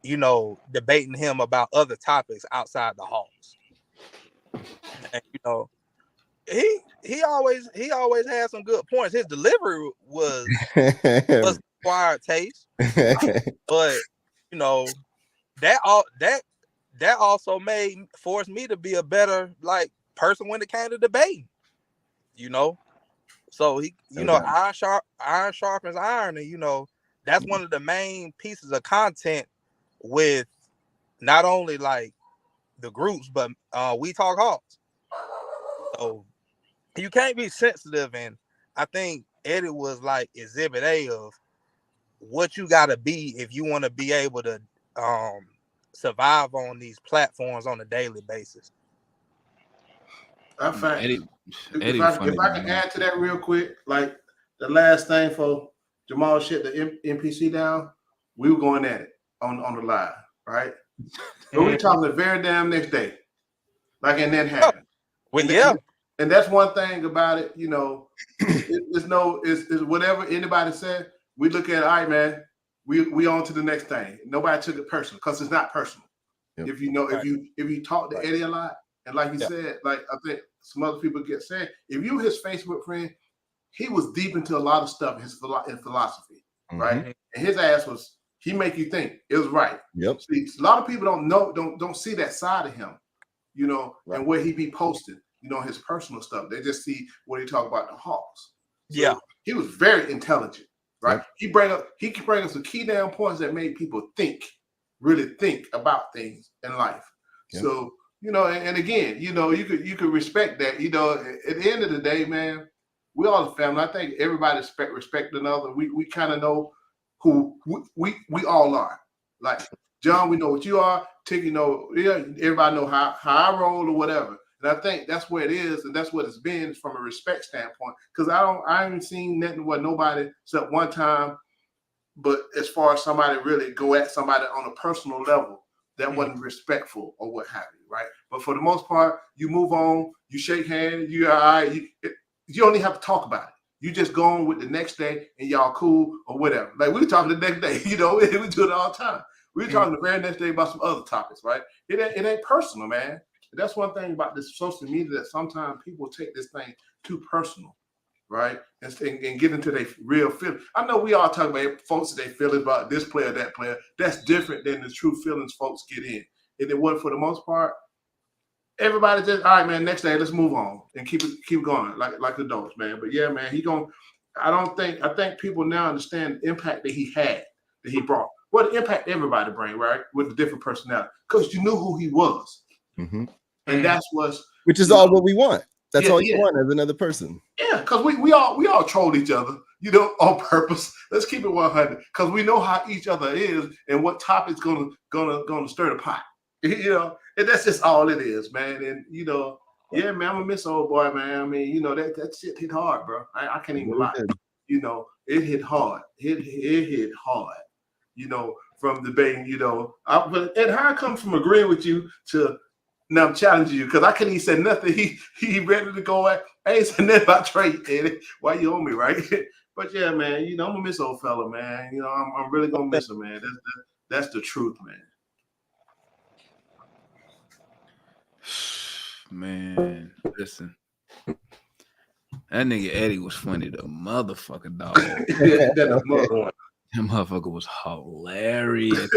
debating him about other topics outside the Hawks. And he always had some good points. His delivery was acquired taste, but that also forced me to be a better person when it came to debating. So he, iron sharpens iron, and that's one of the main pieces of content with not only the groups, but We Talk Hawks. So you can't be sensitive, and I think Eddie was like exhibit A of what you got to be if you want to be able to survive on these platforms on a daily basis. That's fact. Eddie if I can add to that real quick, like the last thing for Jamal shut the NPC down, we were going at it on the live, right? So we talking the very damn next day, and then happened. And that's one thing about it, it's whatever anybody said. We look at it, all right, man. We on to the next thing. Nobody took it personal because it's not personal. Yep. If you talk to Eddie a lot, and like you said, I think some other people get said, if you his Facebook friend, he was deep into a lot of stuff in his philosophy, right? And his ass he make you think. It was right. Yep. See, a lot of people don't see that side of him, and where he be posting, his personal stuff. They just see what he talk about the Hawks. So he was very intelligent, right? Yep. He can bring us some key down points that made people really think about things in life. Yep. So, and again, you could respect that. At the end of the day, man, we all a family. I think everybody respect another. We kind of know who we all are. Like John, we know what you are. Tick, everybody know how I roll or whatever. And I think that's where it is, and that's what it's been from a respect standpoint. Because I haven't seen nothing where nobody except one time, but as far as somebody really go at somebody on a personal level, that wasn't respectful or what have you, right? But for the most part, you move on, you shake hands, you all right, you don't even have to talk about it. You just go on with the next day and y'all cool or whatever. Like we were talking the next day, we do it all the time. We were talking the very next day about some other topics, right? It ain't personal, man. That's one thing about this social media that sometimes people take this thing too personal, right? And get into their real feelings. I know we all talk about folks that they feelings about this player, that player. That's different than the true feelings folks get in. And it wasn't for the most part. Everybody just, all right, man, next day, let's move on and keep going like adults, man. But yeah, man, I think people now understand the impact that he had, that he brought. Well, the impact everybody bring, right? With the different personality. Because you knew who he was. Mm-hmm. And that's which is all what we want. That's all you want as another person. Yeah, because we all troll each other, on purpose. Let's keep it 100, because we know how each other is and what topic's gonna stir the pot. And that's just all it is, man. And yeah, man, I'm gonna miss old boy, man. I mean, that shit hit hard, bro. I can't even lie. It hit hard. It hit hard. From debating, and how I come from agreeing with you to now I'm challenging you, because I couldn't even say nothing. He ready to go at. I ain't said nothing about Trey, Eddie. Why you on me, right? But yeah, man, I'm gonna miss old fella, man. I'm really gonna miss him, man. That's the truth, man. Man, listen. That nigga Eddie was funny, the motherfucker dog. That motherfucker was hilarious.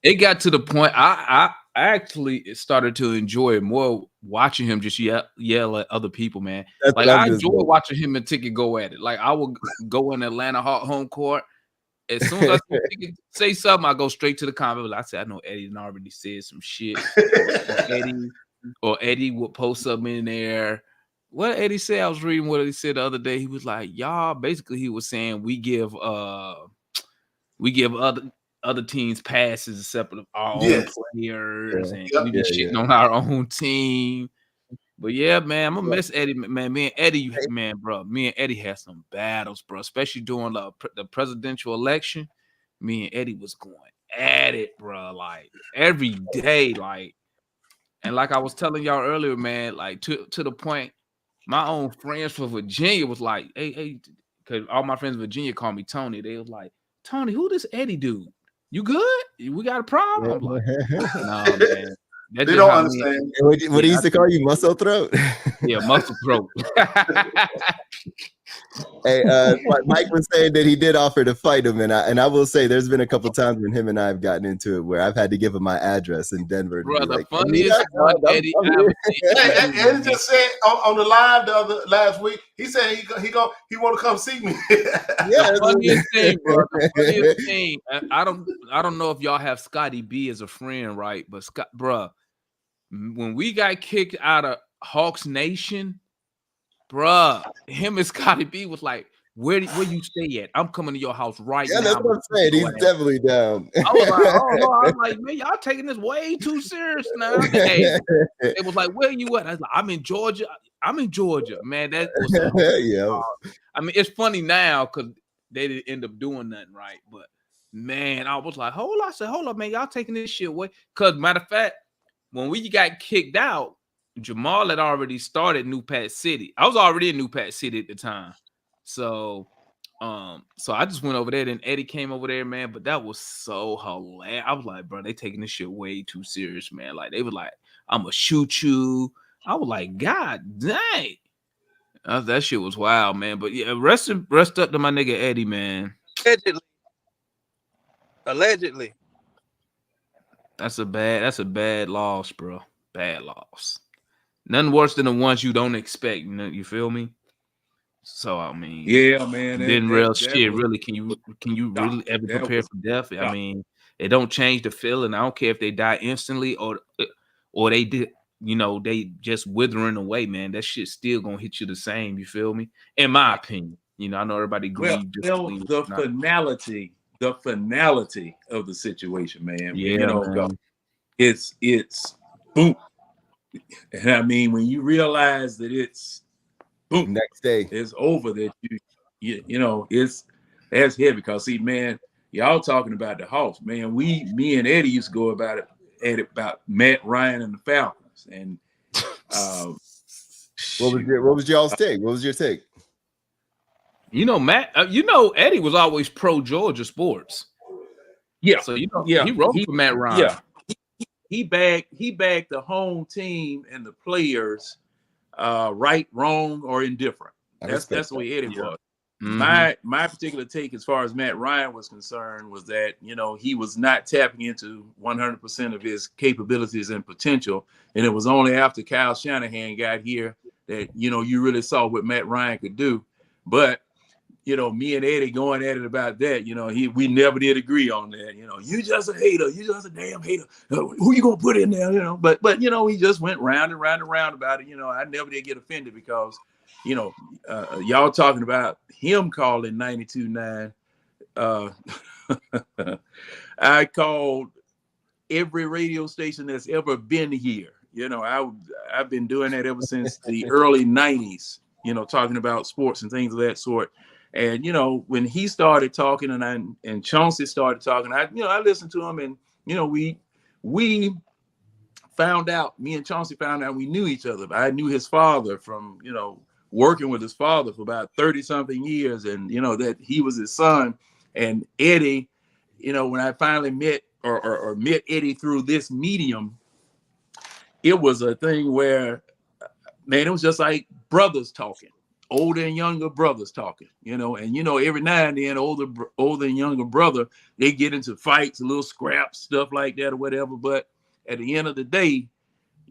It got to the point I actually started to enjoy more watching him just yell at other people, man. I enjoy watching him and Ticket go at it. Like I would go in Atlanta home court. As soon as I see Ticket say something, I go straight to the comment. I said, I know Eddie already said some shit. or Eddie would post something in there. What Eddie said, I was reading what he said the other day. He was like, y'all, basically he was saying we give other teams passes except our own players, and we be shitting on our own team. But yeah, man, I'm gonna miss Eddie, man. Me and Eddie, man, bro. Me and Eddie had some battles, bro. Especially during the presidential election. Me and Eddie was going at it, bro. Like every day, like And like I was telling y'all earlier, man, like to the point, my own friends from Virginia was like, hey, because all my friends in Virginia call me Tony. They was like, Tony, who this Eddie dude? You good? We got a problem? I'm like, nah, man. They don't understand. What he used to call you, muscle throat? Yeah, muscle throat. Hey, Mike was saying that he did offer to fight him, and I will say there's been a couple times when him and I have gotten into it where I've had to give him my address in Denver. Bro, the like, funniest one, Eddie. Eddie just said on the live last week, he said he want to come see me. Yeah, the funniest thing, bro. The funniest thing. I don't know if y'all have Scotty B as a friend, right? But Scott, bro, when we got kicked out of Hawks Nation, bruh, him and Scotty B was like, where you stay at? I'm coming to your house right now. Yeah, that's what I'm saying. He's definitely down. I was like, oh, no. I was like, man, y'all taking this way too serious now. Hey, it was like, where you at? I was like, I'm in Georgia. Man, that was yeah. I mean, it's funny now because they didn't end up doing nothing, right? But man, I was like, hold up, man, y'all taking this shit away. Because matter of fact, when we got kicked out, Jamal had already started New Pat City. I was already in New Pat City at the time. So I just went over there. Then Eddie came over there, man. But that was so hilarious. I was like, bro, they taking this shit way too serious, man. Like, they were like, I'm going to shoot you. I was like, God dang. That shit was wild, man. But yeah, rest up to my nigga Eddie, man. Allegedly. That's a bad loss, bro. Bad loss. Nothing worse than the ones you don't expect. You feel me? So I mean, yeah, man. Then real shit. Really, can you really ever prepare for death? I mean, it don't change the feeling. I don't care if they die instantly or they did. They just withering away, man. That shit still gonna hit you the same. You feel me? In my opinion, I know everybody agrees. The finality of the situation, man. Yeah, man. It's boom. And I mean, when you realize that it's boom, next day, it's over. That that's heavy. Because see, man, y'all talking about the Hawks, man. Me and Eddie used to go about Matt Ryan and the Falcons. And what was y'all's take? What was your take? Matt. Eddie was always pro Georgia sports. Yeah. So he wrote for Matt Ryan. Yeah. He backed the home team and the players, right, wrong, or indifferent. That's the way Eddie was. Mm-hmm. My particular take as far as Matt Ryan was concerned was that he was not tapping into 100% of his capabilities and potential, and it was only after Kyle Shanahan got here that you really saw what Matt Ryan could do. But me and Eddie going at it about that, we never did agree on that. You just a hater. You just a damn hater. Who you gonna put in there? But we just went round and round and round about it. I never did get offended because, y'all talking about him calling 92.9. I called every radio station that's ever been here. I've been doing that ever since the early 90s, talking about sports and things of that sort. And when he started talking and Chauncey started talking, I listened to him, and we found out. Me and Chauncey found out we knew each other. I knew his father from working with his father for about 30-something years, and that he was his son. And Eddie, when I finally met or met Eddie through this medium, it was a thing where, man, it was just like brothers talking. Older and younger brothers talking, and every now and then, older and younger brother, they get into fights, a little scraps, stuff like that or whatever. But at the end of the day,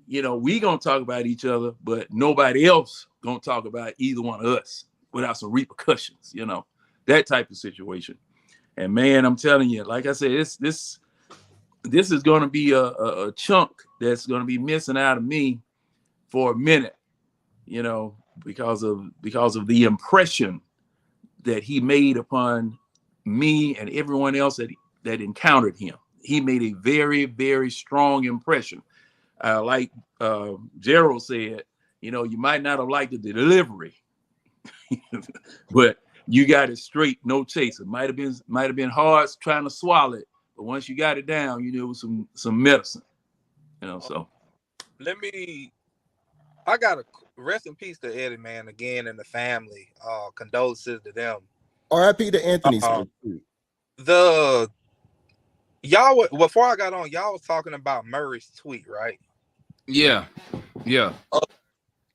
we gonna talk about each other, but nobody else gonna talk about either one of us without some repercussions, that type of situation. And man, I'm telling you, like I said, this is gonna be a chunk that's gonna be missing out of me for a minute, because of the impression that he made upon me and everyone else that encountered him. He made a very, very strong impression. Like Gerald said, you might not have liked the delivery, but you got it straight, no chaser. Might have been hard trying to swallow it, but once you got it down, it was some medicine. So I got a rest in peace to Eddie, man, again, and the family. Condolences to them. R.I.P. to Anthony. Before I got on, y'all was talking about Murray's tweet, right? Yeah.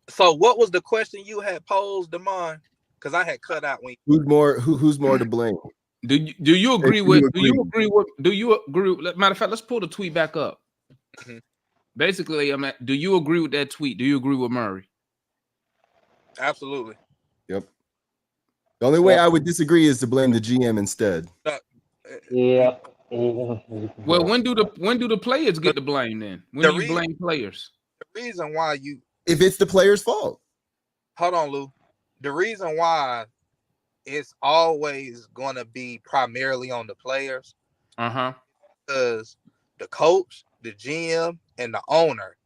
So what was the question you had posed, Damon? Because I had cut out when who's more to blame? Do you agree with? Matter of fact, let's pull the tweet back up. Mm-hmm. Basically, do you agree with that tweet? Do you agree with Murray? Absolutely. Yep. The only way I would disagree is to blame the GM instead. Yeah. Well, when do the players get the blame then? When do you blame players? The reason why if it's the player's fault. Hold on, Lou. The reason why it's always going to be primarily on the players. Because the coach, the GM, and the owner,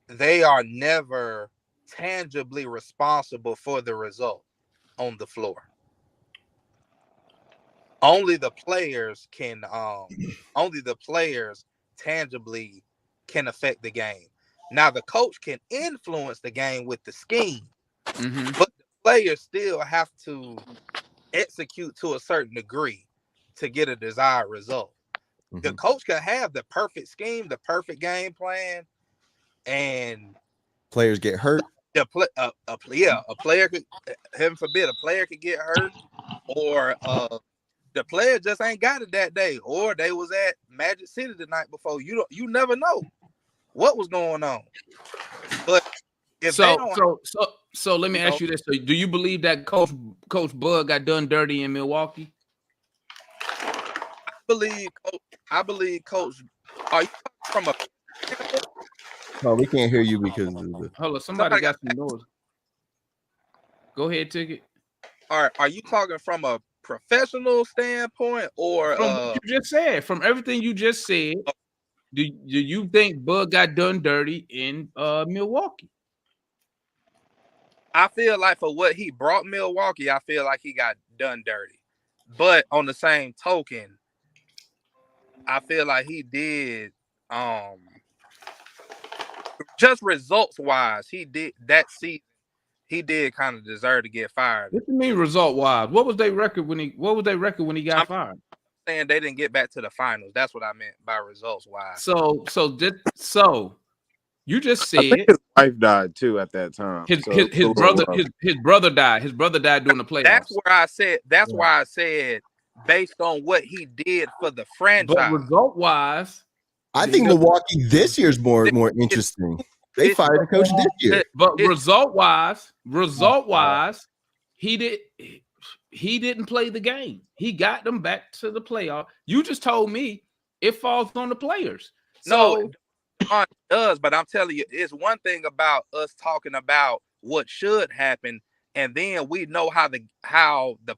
they are never tangibly responsible for the result on the floor. Only the players can tangibly can affect the game. Now the coach can influence the game with the scheme, but the players still have to execute to a certain degree to get a desired result. The coach can have the perfect scheme, the perfect game plan, and players get hurt. A player could, heaven forbid, a player could get hurt, or the player just ain't got it that day, or they was at Magic City the night before. You never know what was going on. But if so let me ask you this: so do you believe that Coach Bud got done dirty in Milwaukee? I believe Coach. Are you from a? Oh, we can't hear you because of the... Hold on, somebody got some noise. Go ahead, Ticket. Are you talking from a professional standpoint, or from what you just said? From everything you just said, do you think Bud got done dirty in Milwaukee? I feel like for what he brought Milwaukee, I feel like he got done dirty. But on the same token, I feel like he did just results wise, he did that season. He did kind of deserve to get fired. What do you mean result wise? What was their record when he got fired? Saying they didn't get back to the finals. That's what I meant by results wise. So you just said I think his wife died too at that time. His brother died. His brother died during the playoffs. That's where I said. That's why I said based on what he did for the franchise. But result wise, I think Milwaukee this year's more interesting. They fired the coach this year. But result wise, he didn't play the game. He got them back to the playoff. You just told me it falls on the players. No, it does, but I'm telling you, it's one thing about us talking about what should happen, and then we know how the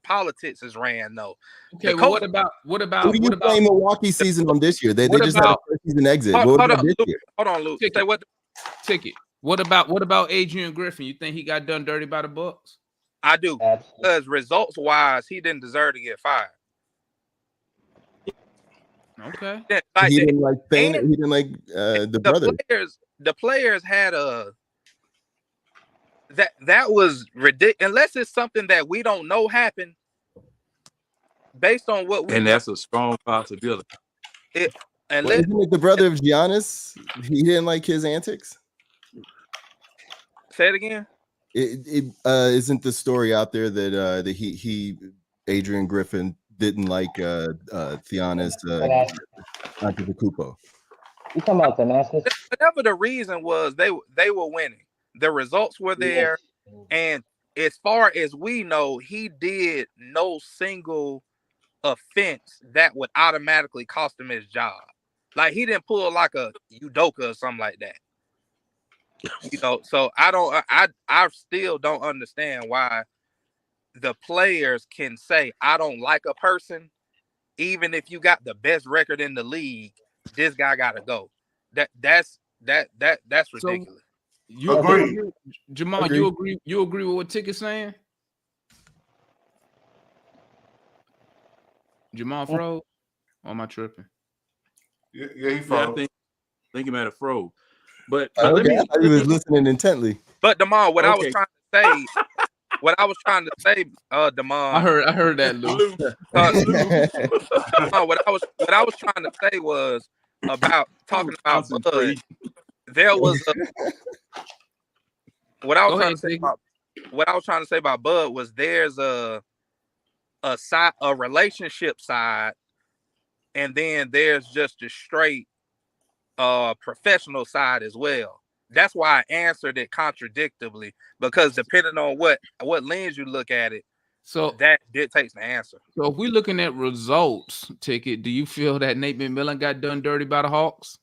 politics is ran. Though. Okay, well, what about who do you blame Milwaukee season on this year? They just had a first season exit. Hold on, Luke. Say what? Ticket. What about Adrian Griffin? You think he got done dirty by the Bucks? I do. Because results wise, he didn't deserve to get fired. Okay. He didn't like Spain. He didn't like the brother. The players had that was ridiculous. Unless it's something that we don't know happened, based on what we. And that's a strong possibility. Isn't it the brother of Giannis? He didn't like his antics. Say it again. Isn't the story out there that Adrian Griffin didn't like Giannis Antetokounmpo? You talking about Damascus? Whatever the reason was, they were winning. The results were there, and as far as we know, he did no single offense that would automatically cost him his job. Like he didn't pull like a Udoka or something like that. So I still don't understand why the players can say I don't like a person, even if you got the best record in the league. This guy gotta go. That's ridiculous. You agree, Jamal? Agree. You agree with what Ticket's saying? Jamal froze? Or am I tripping? Yeah, he froze. I think he might have froze. But Okay, let me. I thought he was listening intently. But Damon, what I was Okay. trying to say, Damon. I heard that, Lou. What I was trying to say was about talking about Bud. There was what I was trying to say about Bud was there's a relationship side, and then there's just a straight professional side as well. That's why I answered it contradictively, because depending on what lens you look at it, so that dictates the answer. So if we're looking at results, Ticket, do you feel that Nate McMillan got done dirty by the Hawks?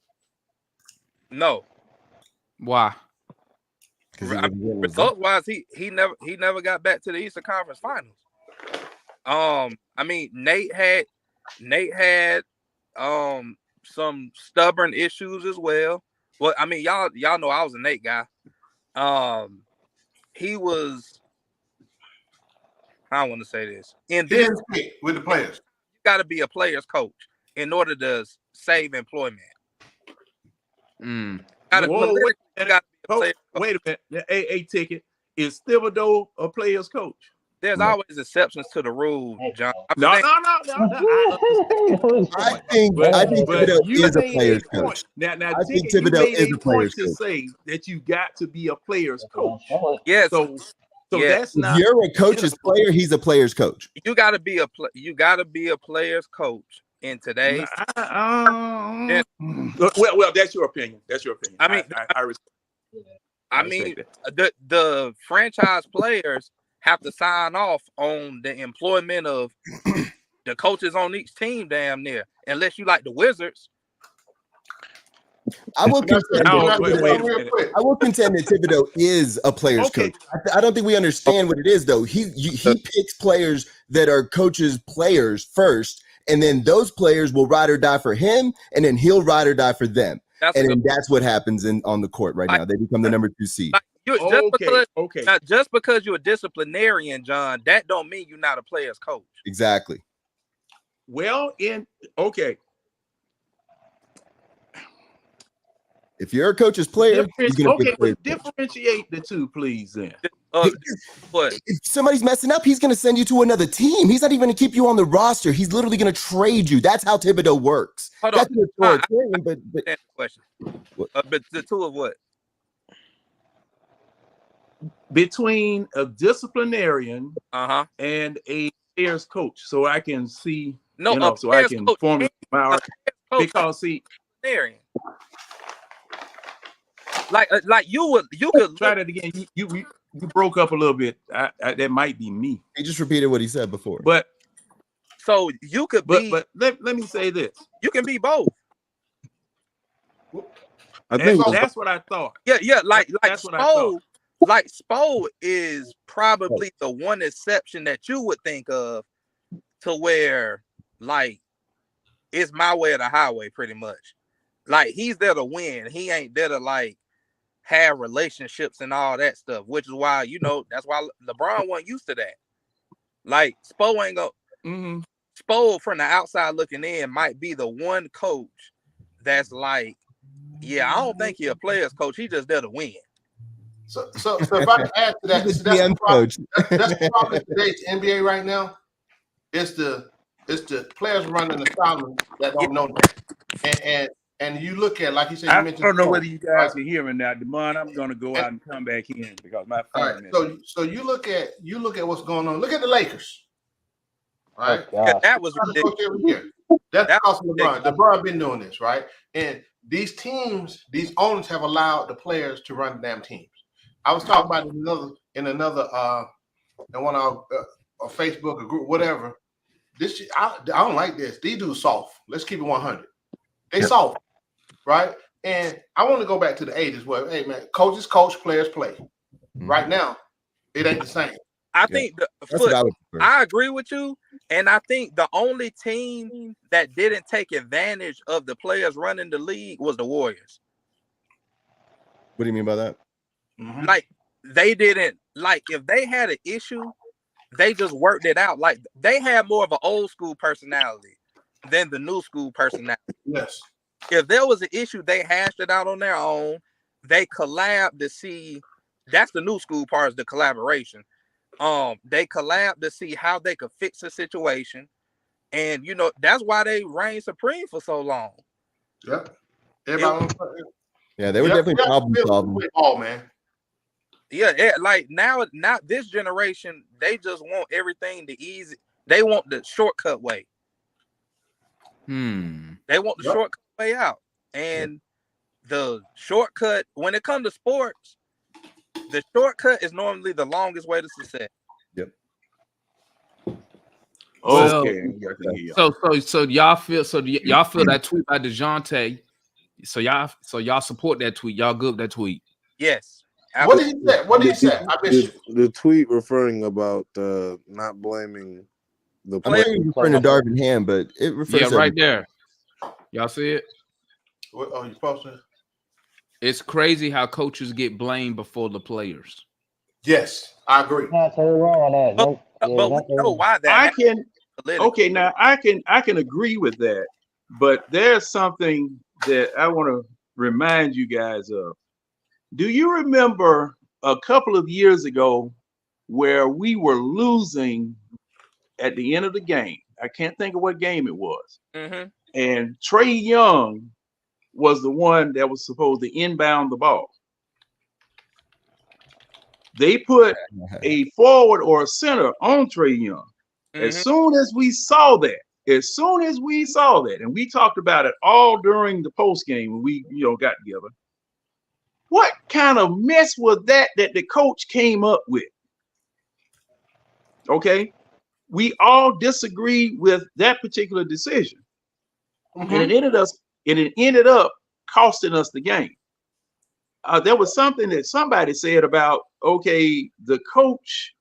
No. Why? Result wise, he never got back to the Eastern Conference Finals. I mean, Nate had some stubborn issues as well. Well, I mean, y'all know I was a Nate guy. He was, I don't want to say this. In this with the players, you got to be a player's coach in order to save employment. Wait a minute. A Ticket, is Thibodeau a player's coach? There's always exceptions to the rule, John. No. I think Thibodeau is a player's coach. Now, I think Ticket, Thibodeau you is made a player's to coach. say that you got to be a player's coach. Yes. So yes. that's If not. you're a coach's player, he's a player's coach. You got to be a player's coach in today's. Well, that's your opinion. That's your opinion. I mean, I mean, the franchise players have to sign off on the employment of the coaches on each team, damn near, unless you like the Wizards. I will contend that Thibodeau is a player's coach. I don't think we understand what it is, though. He picks players that are coaches' players first, and then those players will ride or die for him, and then he'll ride or die for them. That's what happens on the court right now. They become the number 2 seed. Just because you're a disciplinarian, John, that don't mean you're not a player's coach. Exactly. Well, if you're a coach's player, differentiate the two, please. Then, if somebody's messing up, he's going to send you to another team. He's not even going to keep you on the roster. He's literally going to trade you. That's how Thibodeau works. That's an authoritarian, but question. But the two of what? Between a disciplinarian and a player's coach, so I can see, so I can formulate my because see, like you could try that again. You broke up a little bit. That might be me. He just repeated what he said before. But so you could be. But let me say this: you can be both. I think that's what I thought. Yeah. Like that's what I thought. Like Spo is probably the one exception that you would think of to where like it's my way or the highway pretty much. Like he's there to win. He ain't there to like have relationships and all that stuff, which is why, that's why LeBron wasn't used to that. Like Spo ain't go Spo from the outside looking in might be the one coach that's like, yeah, I don't think he's a player's coach. He's just there to win. So if I can add to that, that's the problem in today's NBA right now. It's the players running the problem that don't know that. And you look at, like you said, you mentioned. I don't know whether you guys can hear me now, Demond. I'm going to go out and come back in because my phone. All right, so you look at what's going on. Look at the Lakers. Right, that was ridiculous. That's because LeBron. LeBron been doing this, right? And these teams, these owners have allowed the players to run the damn teams. I was talking about in another in one of our Facebook or group, whatever. This I don't like this. These dudes soft. Let's keep it 100. They soft, right? And I want to go back to the 80s where, hey man, coaches coach, players play. Right now, it ain't the same. I think I agree with you, and I think the only team that didn't take advantage of the players running the league was the Warriors. What do you mean by that? Like they didn't, like if they had an issue, they just worked it out. Like they had more of an old school personality than the new school personality. Yes. If there was an issue, they hashed it out on their own. they collab to see. That's the new school part, is the collaboration. They collab to see how they could fix a situation, and that's why they reign supreme for so long. Yep. Yeah, they were definitely problem solving. Oh man. Yeah, like now this generation, they just want everything the easy. They want the shortcut way. They want the shortcut way out, and the shortcut when it comes to sports, the shortcut is normally the longest way to success. Yep. Well, So y'all feel that tweet by Dejounte. So y'all support that tweet. Y'all good with that tweet. Yes. What did he say? What did he say? I missed the tweet referring about not blaming the player. I'm referring to Darvin Ham, but it refers right there. Y'all see it? What are you posting? It's crazy how coaches get blamed before the players. Yes, I agree. Not totally wrong on that. But we know why that. Now I can agree with that, but there's something that I want to remind you guys of. Do you remember a couple of years ago where we were losing at the end of the game? I can't think of what game it was. Mm-hmm. And Trae Young was the one that was supposed to inbound the ball. They put a forward or a center on Trae Young. Mm-hmm. As soon as we saw that, and we talked about it all during the post game when we got together. What kind of mess was that the coach came up with? Okay, we all disagreed with that particular decision, and it ended up costing us the game. There was something that somebody said about, okay, the coach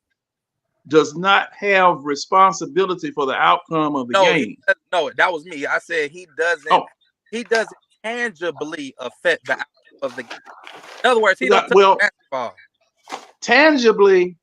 does not have responsibility for the outcome of the game. No, that was me. I said he doesn't. He doesn't tangibly affect the outcome of the game. In other words, he don't touch basketball. Tangibly,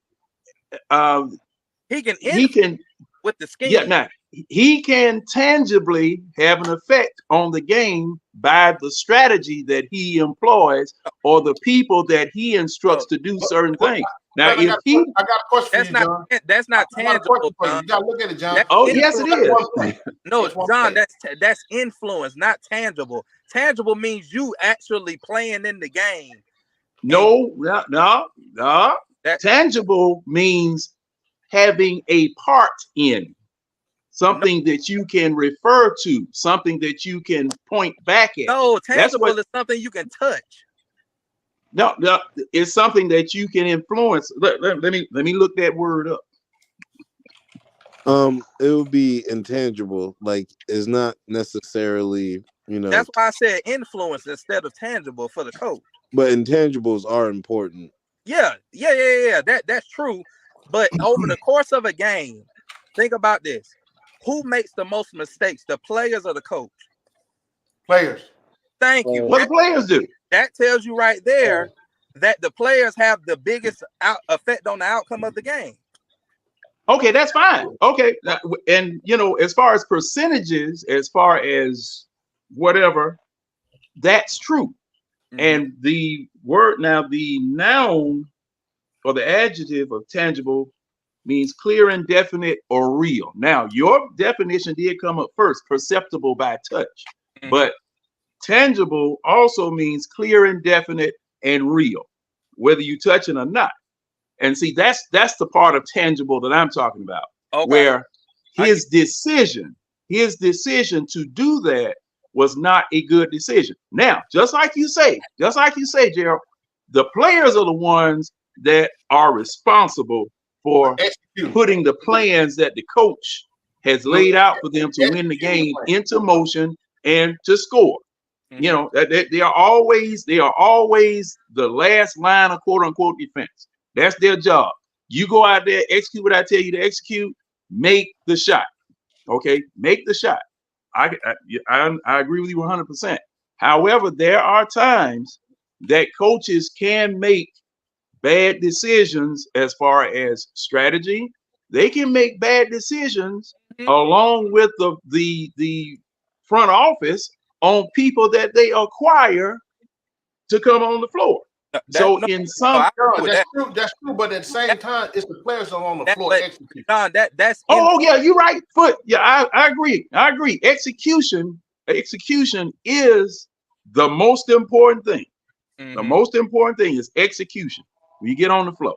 he can with the scheme. Yeah, now he can tangibly have an effect on the game by the strategy that he employs or the people that he instructs to do certain things. Now, I got a question for you, John. That's not tangible. You gotta look at it, John. Yes, it is. No, John, that's influence, not tangible. Tangible means you actually playing in the game. No. Tangible means having a part in something that you can refer to, something that you can point back at. No, tangible is something you can touch. No, it's something that you can influence. Let me look that word up. It would be intangible. Like, it's not necessarily, That's why I said influence instead of tangible for the coach. But intangibles are important. Yeah. That's true. But over the course of a game, think about this: who makes the most mistakes, the players or the coach? Players. Thank you. What do players do? That tells you right there that the players have the biggest effect on the outcome of the game. Okay, that's fine. Okay, and as far as percentages, as far as whatever, that's true. Mm-hmm. And the word now, the noun or the adjective of tangible means clear, indefinite, or real. Now, your definition did come up first, perceptible by touch, mm-hmm. but tangible also means clear, indefinite, and real, whether you touch it or not. And see, that's the part of tangible that I'm talking about, where his decision to do that was not a good decision. Now, just like you say, Gerald, the players are the ones that are responsible for putting the plans that the coach has laid out for them to win the game into motion and to score. They are always the last line of quote unquote defense. That's their job. You go out there, execute what I tell you to execute, make the shot. Okay, make the shot. I agree with you 100%. However, there are times that coaches can make bad decisions as far as strategy. They can make bad decisions along with the front office on people that they acquire to come on the floor. So in some, that's true. But at the same time, it's the players that are on the floor executing. That's yeah, you're right. But yeah, I agree. Execution is the most important thing. Mm-hmm. The most important thing is execution. When you get on the floor.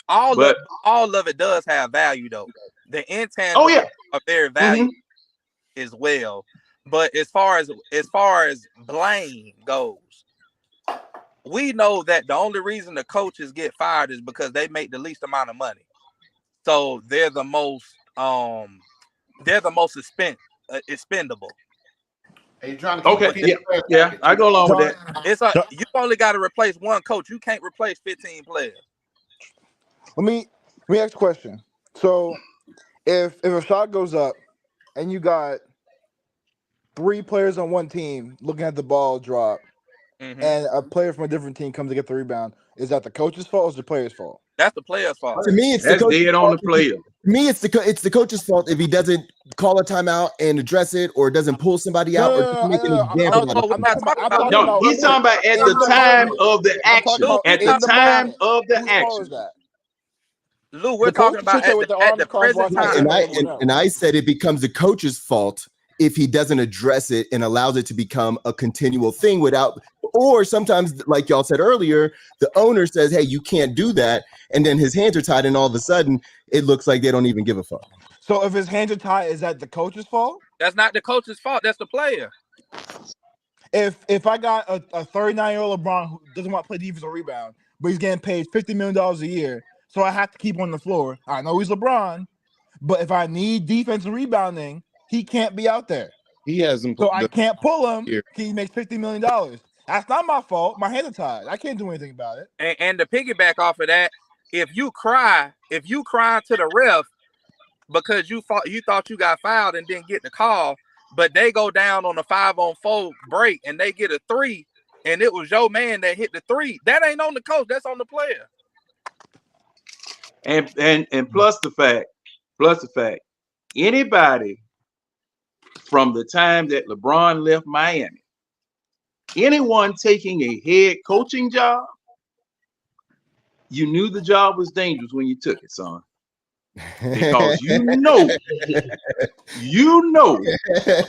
All of it does have value though. The intangibles are very valuable as well. But as far as blame goes, we know that the only reason the coaches get fired is because they make the least amount of money. So they're the most expendable. Are you trying to keep I go along with that. You only got to replace one coach. You can't replace 15 players. Let me ask a question. So if a shot goes up and you got 3 players on one team looking at the ball drop, and a player from a different team comes to get the rebound, is that the coach's fault or is the player's fault? That's the player's fault. To me, it's the coach's fault. To me, it's the coach's fault if he doesn't call a timeout and address it, or doesn't pull somebody out, or doesn't make an example. No, he's talking about at the time of the action. At the time of the action. Lou, we're talking about at the present time. And I said it becomes the coach's fault if he doesn't address it and allows it to become a continual thing without, or sometimes, like y'all said earlier, the owner says, hey, you can't do that. And then his hands are tied, and all of a sudden it looks like they don't even give a fuck. So if his hands are tied, is that the coach's fault? That's not the coach's fault. That's the player. If I got a 39-year-old LeBron who doesn't want to play defense or rebound, but he's getting paid $50 million a year, so I have to keep him on the floor. I know he's LeBron, but if I need defense and rebounding, he can't be out there. He hasn't. So I can't pull him. He makes $50 million. That's not my fault. My hands are tied. I can't do anything about it. And to piggyback off of that, if you cry to the ref because you thought you got fouled and didn't get the call, but they go down on a 5-on-4 break and they get a 3, and it was your man that hit the 3, that ain't on the coach. That's on the player. And plus the fact, anybody from the time that LeBron left Miami, anyone taking a head coaching job, you knew the job was dangerous when you took it, son. Because you know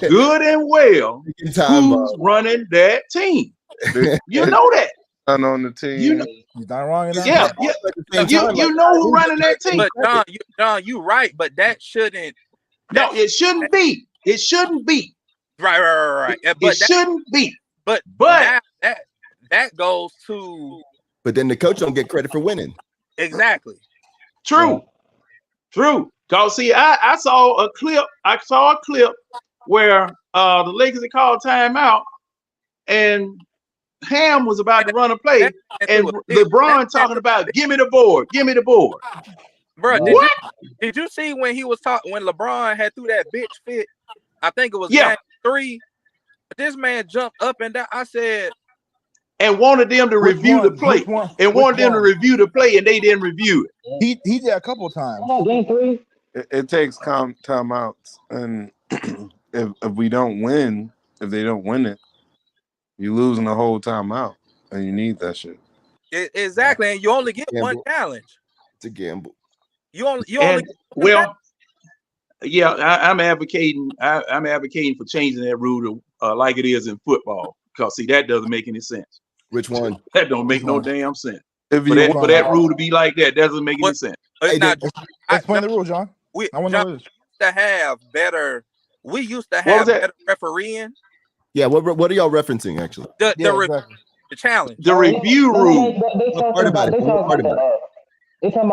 good and well who's running that team. You know that. On the team. You know, he's not wrong in that. You know who running that team. But John, you right, but that shouldn't. No, it shouldn't be. It shouldn't be. Right. But it shouldn't be. But that goes to. But then the coach don't get credit for winning. Exactly. True. Cause see, I saw a clip. Where the Lakers had called timeout, and Ham was about to run a play, and LeBron talking about give me the board. Bro, did you see when he was talking when LeBron had threw that bitch fit? I think it was game 3. This man jumped up and down. I said, and wanted them to review the play, and they didn't review it. He did a couple of times. Game 3. It takes timeouts, and if we don't win, if they don't win it, you're losing the whole timeout, and you need that shit. Exactly, and you only get one challenge. It's a gamble. You only I'm advocating. I'm advocating for changing that rule to like it is in football. Because see, that doesn't make any sense. Which one? That don't make no damn sense. For that rule to be like that doesn't make any sense. Explain the rule, John. We used to have better refereeing. Yeah, what are y'all referencing actually? The challenge. The review rule. They talking about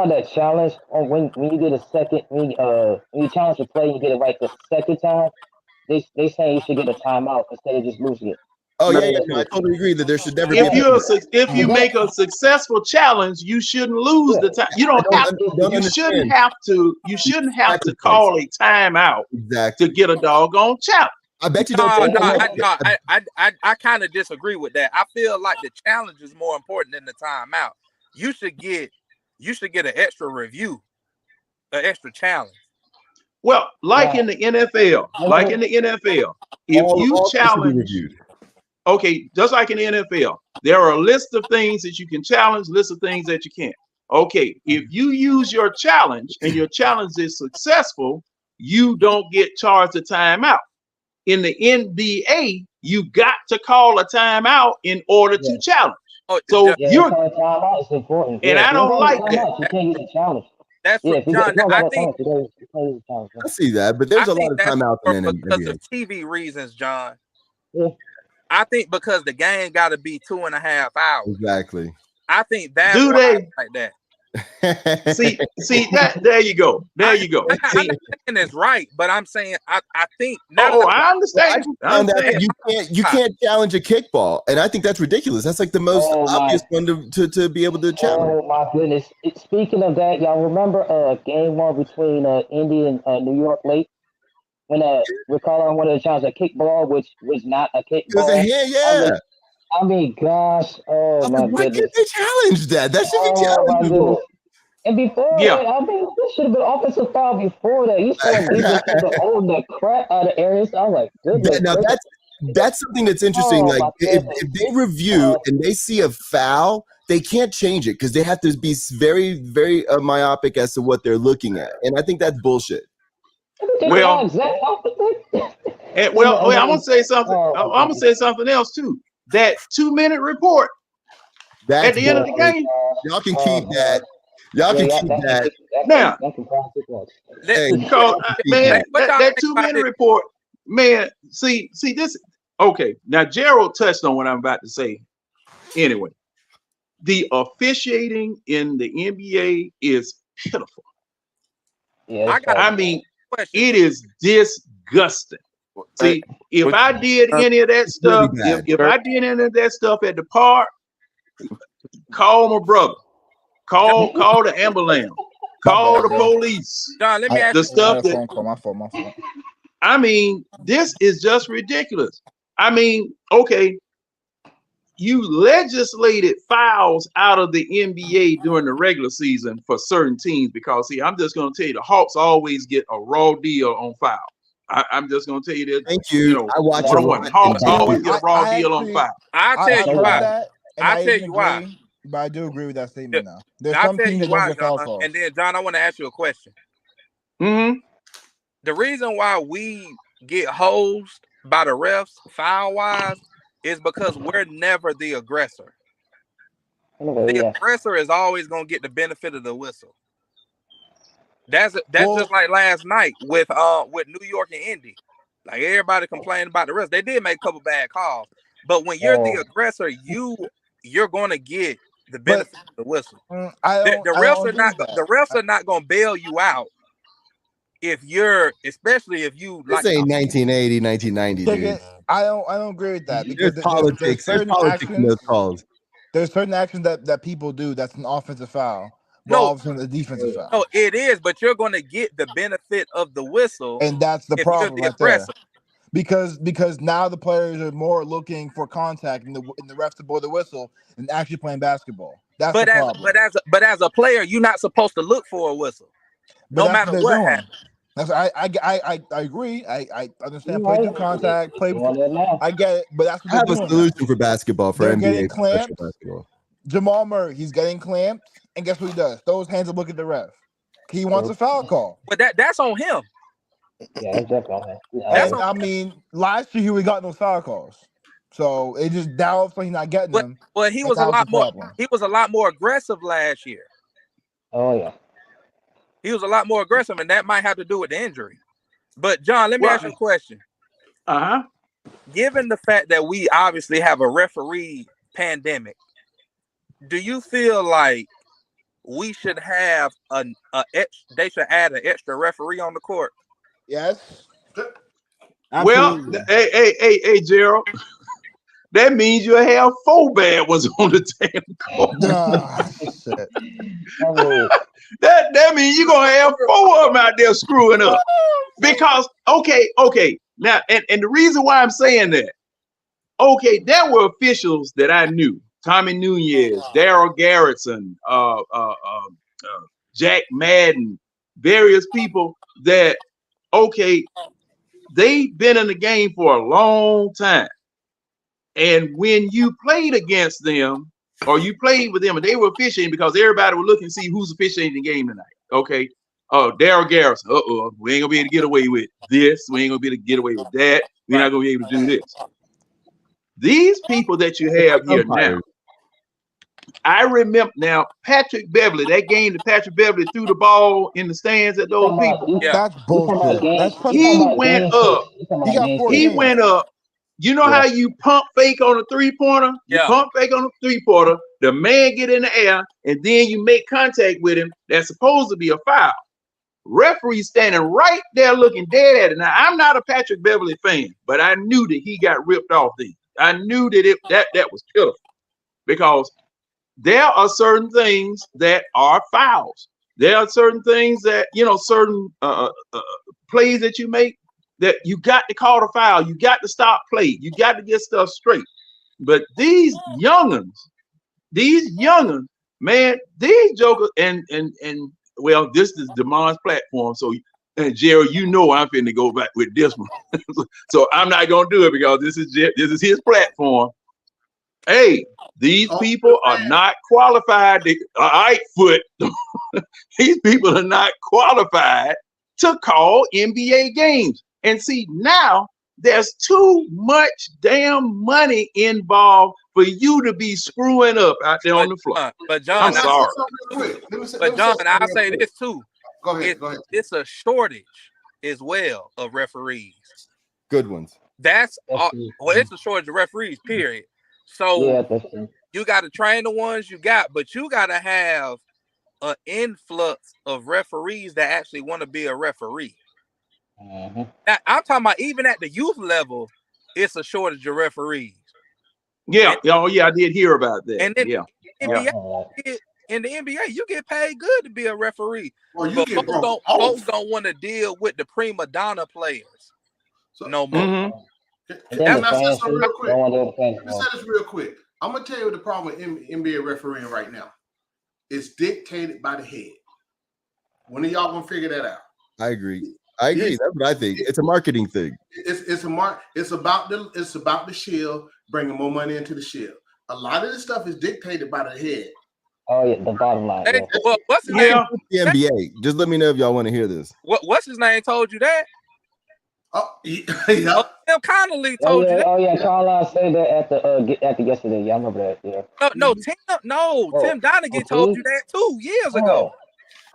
that challenge on when you get a second when you challenge the play and you get it right the second time. They saying you should get a timeout instead of just losing it. Oh yeah, I totally agree that there should never. If you make a successful challenge, you shouldn't lose the time. You don't have to. You shouldn't have to. You shouldn't have to call a timeout to get a doggone challenge. I bet you don't. I kind of disagree with that. I feel like the challenge is more important than the timeout. You should get an extra review, an extra challenge. Well, in the NFL, if you challenge. Okay, just like in the NFL, there are a list of things that you can challenge, list of things that you can't. Okay, if you use your challenge and your challenge is successful, you don't get charged a timeout. In the NBA, you got to call a timeout in order to challenge. So you're timeout is important. And I don't like that. You can't use a challenge. That's Yeah, what John. I think I see that, but there's a lot of that's timeouts in the because NBA. of TV reasons, John. Yeah. I think because the game got to be 2.5 hours. Exactly. I think that's Do why they? it's like that. see that there you go. There you go. I'm not saying it's right, but I'm saying I think. I understand. You can't challenge a kickball, and I think that's ridiculous. That's like the most obvious one to be able to challenge. Oh my goodness! Speaking of that, y'all remember game 1 between Indy and New York late when Ricardo wanted to challenge a kickball, which was not a kickball. It was a hand, yeah. I mean, gosh, my why goodness! can't they challenge that? That should be challengeable. And before that, I mean, this should have been offensive foul before that. You saw defense hold the crap out of areas. I was like, goodness. Now that's something that's interesting. Like if they review and they see a foul, they can't change it because they have to be very, very myopic as to what they're looking at. And I think that's bullshit. Well, I'm gonna say something. I'm gonna say something else too. That 2-minute report at the end of the game. Y'all can keep that. Y'all can keep that. Now, man, that 2-minute report, man. See this. Okay, now Gerald touched on what I'm about to say. Anyway, the officiating in the NBA is pitiful. Yeah, I mean, it is disgusting. See, if I did any of that stuff, if I did any of that stuff at the park, call my brother, call the ambulance, call the police. John, let me ask you the stuff that. My fault. I mean, this is just ridiculous. I mean, okay, you legislated fouls out of the NBA during the regular season for certain teams because, see, I'm just going to tell you, the Hawks always get a raw deal on fouls. I'm just going to tell you this. Thank you. I watch one. Hawks always get a raw deal on fouls. I'll tell you why. I'll tell you why. But I do agree with that statement now. There's some teams that don't get foul calls. And then, John, I want to ask you a question. Mm-hmm. The reason why we get hosed by the refs foul-wise is because we're never the aggressor. The aggressor is always going to get the benefit of the whistle. That's just like last night with New York and Indy. Like everybody complaining about the refs. They did make a couple bad calls, but when you're the aggressor, you're going to get the benefit of the whistle. The refs are not going to bail you out especially if you this like ain't 1980, 1990, dude. I don't agree with that because there's politics. There's politics in those calls. There's certain actions that people do that's an offensive foul. All of a sudden, a defensive foul. No, it is, but you're going to get the benefit of the whistle, and that's the problem right there. Because now the players are more looking for contact and the refs to blow the whistle and actually playing basketball. That's the problem. But as a player, you're not supposed to look for a whistle, no matter what happens. I agree. I understand. Play through contact. I get it, but that's what I have a solution for basketball for NBA professional basketball. Jamal Murray, he's getting clamped, and guess what he does? Throws hands and look at the ref. He wants a foul call. But that's on him. Yeah, exactly. I mean, last year he would got no foul calls, so it just doubts he's not getting them. But he was a lot more. He was a lot more aggressive last year. Oh yeah. He was a lot more aggressive, and that might have to do with the injury. But John, let me ask you a question. Given the fact that we obviously have a referee pandemic, do you feel like we should have they should add an extra referee on the court? Yes. Absolutely. Well, hey, Gerald. That means you have 4 bad ones on the damn court. That means you're gonna have 4 of them out there screwing up. Because okay. Now, and the reason why I'm saying that, there were officials that I knew. Tommy Nunez, Daryl Garrettson, Jack Madden, various people that they've been in the game for a long time. And when you played against them or you played with them and they were officiating, because everybody would look and see who's officiating the game tonight. Okay. Oh, Daryl Garrison. We ain't gonna be able to get away with this. We ain't gonna be able to get away with that. We're not gonna be able to do this. These people that you have here now, I remember now Patrick Beverly, that game that Patrick Beverly threw the ball in the stands at those people. That's bullshit. He went up. He went up. You know how you pump fake on a three-pointer? You pump fake on a three-pointer, the man get in the air, and then you make contact with him. That's supposed to be a foul. Referee standing right there looking dead at it. Now, I'm not a Patrick Beverly fan, but I knew that he got ripped off then. I knew that that was pitiful, because there are certain things that are fouls. There are certain things that, certain plays that you make that you got to call the foul. You got to stop play. You got to get stuff straight. But these young'uns, man, these jokers, and well, this is DeMond's platform. So, and Jerry, I'm finna go back with this one. So I'm not gonna do it because this is his platform. Hey, these people are not qualified. All right, Foot. These people are not qualified to call NBA games. And see, now there's too much damn money involved for you to be screwing up out there on the floor. But John, I'm sorry. But John, I'll say this too. Go ahead. It's a shortage as well of referees. Good ones. That's it's a shortage of referees, period. So you got to train the ones you got, but you got to have an influx of referees that actually want to be a referee. Now, I'm talking about even at the youth level, it's a shortage of referees. Yeah, I did hear about that. And then in the NBA, you get paid good to be a referee. Well, but folks don't want to deal with the prima donna players no more. Let me say something real quick. Let me say this real quick. I'm gonna tell you what the problem with NBA refereeing right now. It's dictated by the head. When are y'all gonna figure that out? I agree. That's what I think. It's a marketing thing. It's about the shield, bringing more money into the shield. A lot of this stuff is dictated by the head. Oh yeah, the bottom line. Hey, well, what's his name? The NBA. Just let me know if y'all want to hear this. What's his name told you that? Yeah. Tim Connolly told you that. Oh yeah, Carlisle said that at the yesterday. Yeah, I remember that. Yeah. Tim Donaghy told you that 2 years ago.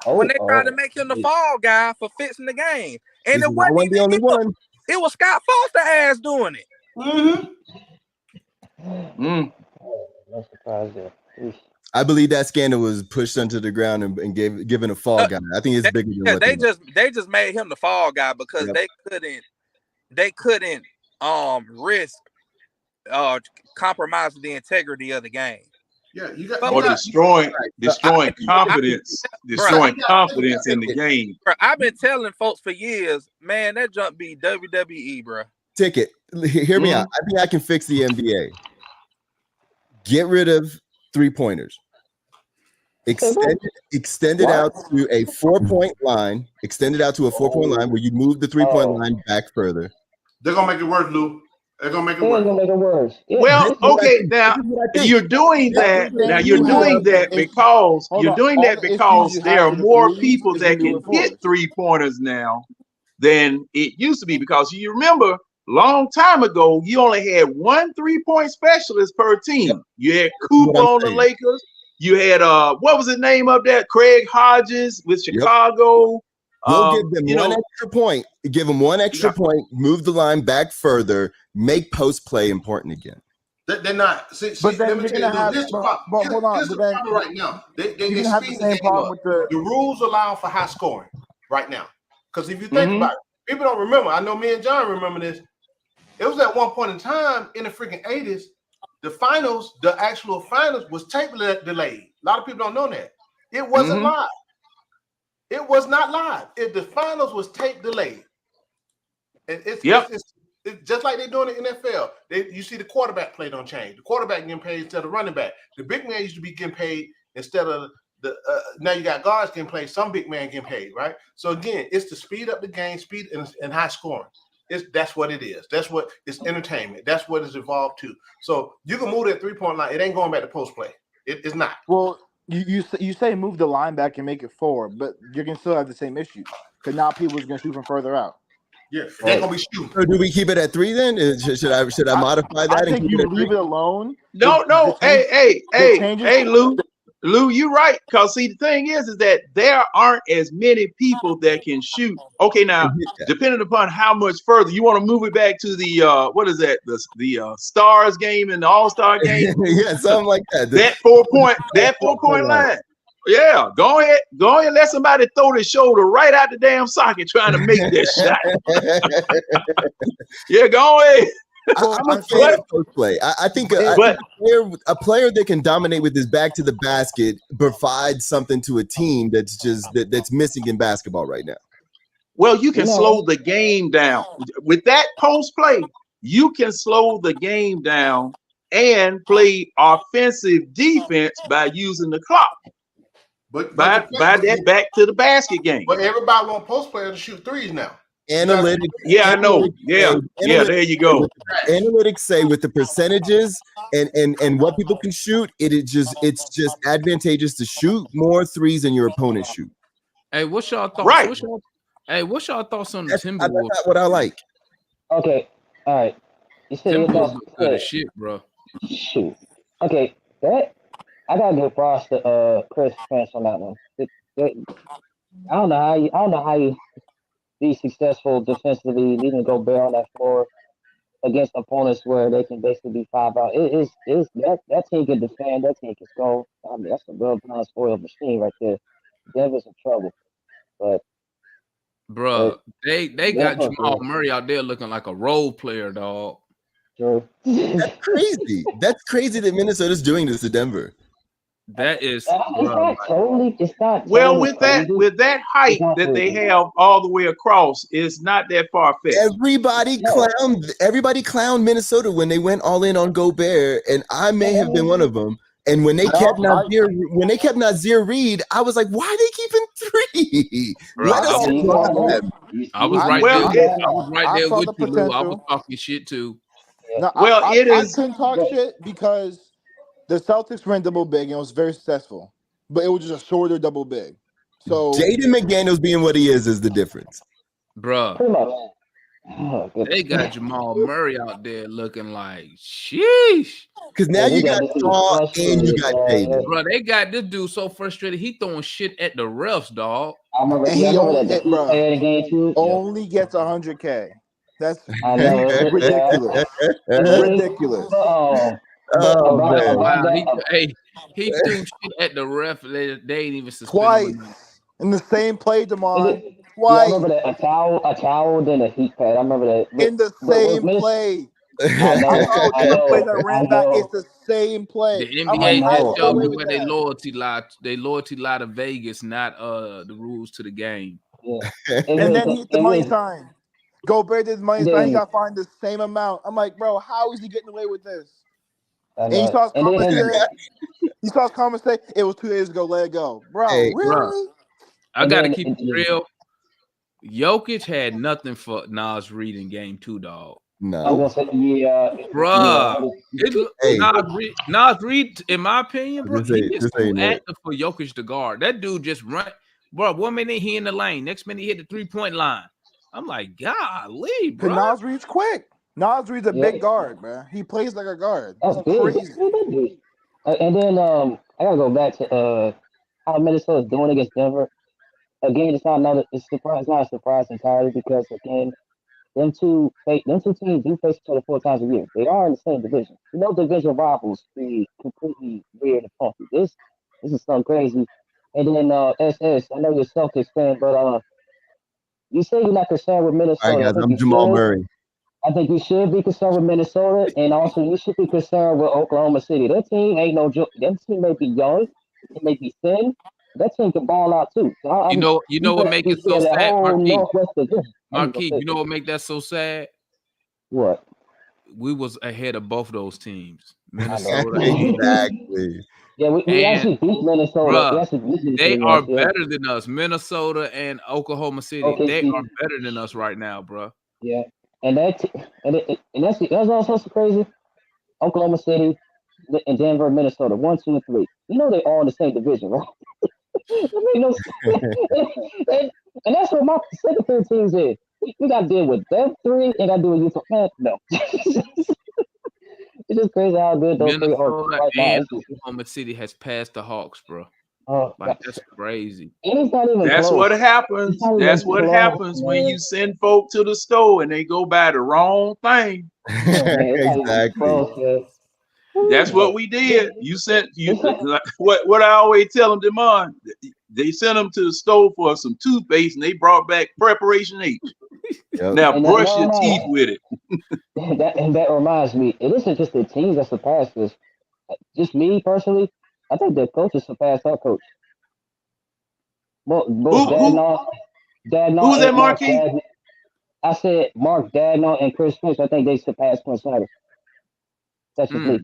When they tried to make him the fall guy for fixing the game. And it wasn't the only one. It was Scott Foster ass doing it. No surprise there. I believe that scandal was pushed into the ground and given a fall guy. I think it's bigger than what they just made him the fall guy because they couldn't risk compromising the integrity of the game. Yeah, you got destroying confidence, confidence in the game. Bro, I've been telling folks for years, man, that jump be WWE, bro. Ticket. Hear me out. I think I can fix the NBA. Get rid of 3-pointers. Extend it out to a 4-point line. Extend it out to a 4-point line where you move the 3-point line back further. They're gonna make it work, Lou. They're gonna make it work. Yeah. Well, okay, now you're doing that. Now you're doing that because there are more people that can hit 3-pointers now than it used to be. Because you remember, long time ago, you only had 1 3-point specialist per team. You had Cooper on the Lakers. You had what was the name of that? Craig Hodges with Chicago. We'll give them one extra point. Give them one extra point. Move the line back further. Make post play important again. They're not. But then you're gonna have. But hold on. But then right now, they have the same problem with the rules allow for high scoring right now. Because if you think about it, people don't remember. I know me and John remember this. It was at one point in time in the freaking 80s. The actual finals was tape delayed. A lot of people don't know that. It wasn't live. It was not live. The finals was tape delayed. And it's just like they're doing it in the NFL. You see the quarterback play don't change. The quarterback getting paid instead of running back. The big man used to be getting paid instead of now you got guards getting paid. Some big man getting paid, right? So again, it's to speed up the game, speed and high scoring. That's what it is. That's what it's entertainment. That's what it's evolved to. So you can move that 3-point line. It ain't going back to post play. It's not. Well, you say move the line back and make it 4, but you're gonna still have the same issue because now people's gonna shoot from further out. Yeah, they're gonna be shooting. So do we keep it at 3 then? Should I modify that? I think you leave it alone. No. Hey, Lou, you're right. Because see, the thing is that there aren't as many people that can shoot. Okay, now depending upon how much further you want to move it back to the what is that? The Stars game and the All-Star game. Yeah, something like that. That 4-point line. Yeah, go ahead, let somebody throw their shoulder right out the damn socket trying to make that shot. Yeah, go ahead. I'm a fan of post play. I think a player that can dominate with his back to the basket provides something to a team that's missing in basketball right now. Well, you can slow the game down with that post play. You can slow the game down and play offensive defense by using the clock. But by that back to the basket game. But everybody want post players to shoot threes now. Analytics. Yeah, I know. Yeah, there you go. Analytics say with the percentages and what people can shoot, it's just advantageous to shoot more threes than your opponent shoot. Hey, what's y'all thoughts? Right. What's y'all thoughts on the Timberwolves? That's not what I like. Okay, all right. You said Timberwolves look good as shit, bro. Shoot. Okay, I gotta give props to Chris Prince on that one. I don't know how you be successful defensively, leaving Gobert on that floor against opponents where they can basically be 5 out. That team can defend, that team can score. I mean, that's a real blind spoiled machine right there. Denver's in trouble, but bro, they got Jamal Murray out there looking like a role player, dog. True. That's crazy. That's crazy that Minnesota's doing this to Denver. That is it's not well with that height that they have all the way across, it's not that far fetched. Everybody clowned Minnesota when they went all in on Gobert, and I may have been one of them. And when they kept Nazir Reed, I was like, why are they keeping 3? I was right there with you, Lou. I was talking shit too. No, I couldn't talk shit because the Celtics ran double big and it was very successful, but it was just a shorter double big. So Jaden McDaniels being what he is the difference, bro. They got Jamal Murray out there looking like sheesh. Because now you got Shaw and you got Jaden. Bro, they got this dude so frustrated he throwing shit at the refs, dog. And he only gets 100K. That's ridiculous. Ridiculous. He threw shit at the ref. They ain't even suspended twice in the same play, DeMar. Twice. I remember that a towel, then a heat pad. I remember that in the same play. It's the same play. The NBA just showed me where they loyalty lie. They loyalty lie to Vegas, not the rules to the game. Yeah. And then he hit the money sign. Gobert did money sign. He got fined the same amount. I'm like, bro, how is he getting away with this? And he saw his comments say, it was 2 days ago, let it go. Bro, really? Bro, I got to keep it real. Jokic had nothing for Nas Reed in game 2, dog. No. Bro. Nas Reed, in my opinion, bro, he is too active for Jokic to guard. That dude just run. Bro, 1 minute he in the lane. Next minute he hit the 3-point line. I'm like, golly, bro. Nas Reed's quick. Nas Reed's a big guard, man. He plays like a guard. That's crazy. And then I gotta go back to how Minnesota's doing against Denver. Again, it's not a surprise entirely because again, them two teams do face each other 4 times a year. They are in the same division. You know, division rivals be completely weird and funky. This is something crazy. And then SS, I know you're a Celtics fan, but you say you're not concerned with Minnesota. All right, guys, I'm Jamal Murray. I think you should be concerned with Minnesota, and also you should be concerned with Oklahoma City. That team ain't no joke. That team may be young, it may be thin. That team can ball out too. So you know what make it so sad, Marquis? You know what make that so sad? What? We was ahead of both those teams, Minnesota. Exactly. Yeah, we actually beat Minnesota. They are better than us. Minnesota and Oklahoma City. They are better than us right now, bro. Yeah. And that's also so crazy. Oklahoma City and Denver, Minnesota, 1, 2, and 3. You know they all in the same division, right? That make no sense. and that's what my second three teams is. We got to deal with them three and got to deal with Utah. Man, no. It's just crazy how good those three are Minnesota right now. and It's just, Oklahoma City has passed the Hawks, bro. oh, Like that's crazy. and it's not even That's close. what It's happens. not even That's what close, happens when man. you send folk to the store and they go buy the wrong thing. Yeah, man, it's not even Exactly. close, man. That's what we did. You sent you like, what I always tell them, Demond. They sent them to the store for some toothpaste and they brought back Preparation H. Yep. Now And brush your teeth with it. that reminds me, it isn't just the teams that surpassed this. Just me personally, I think the coaches surpassed our coach. Both Dagnon who's that, and Mark Marquis? Dagnon. I said Mark Dagnon and Chris Finch. I think they surpassed Quinn Snyder. That's just me.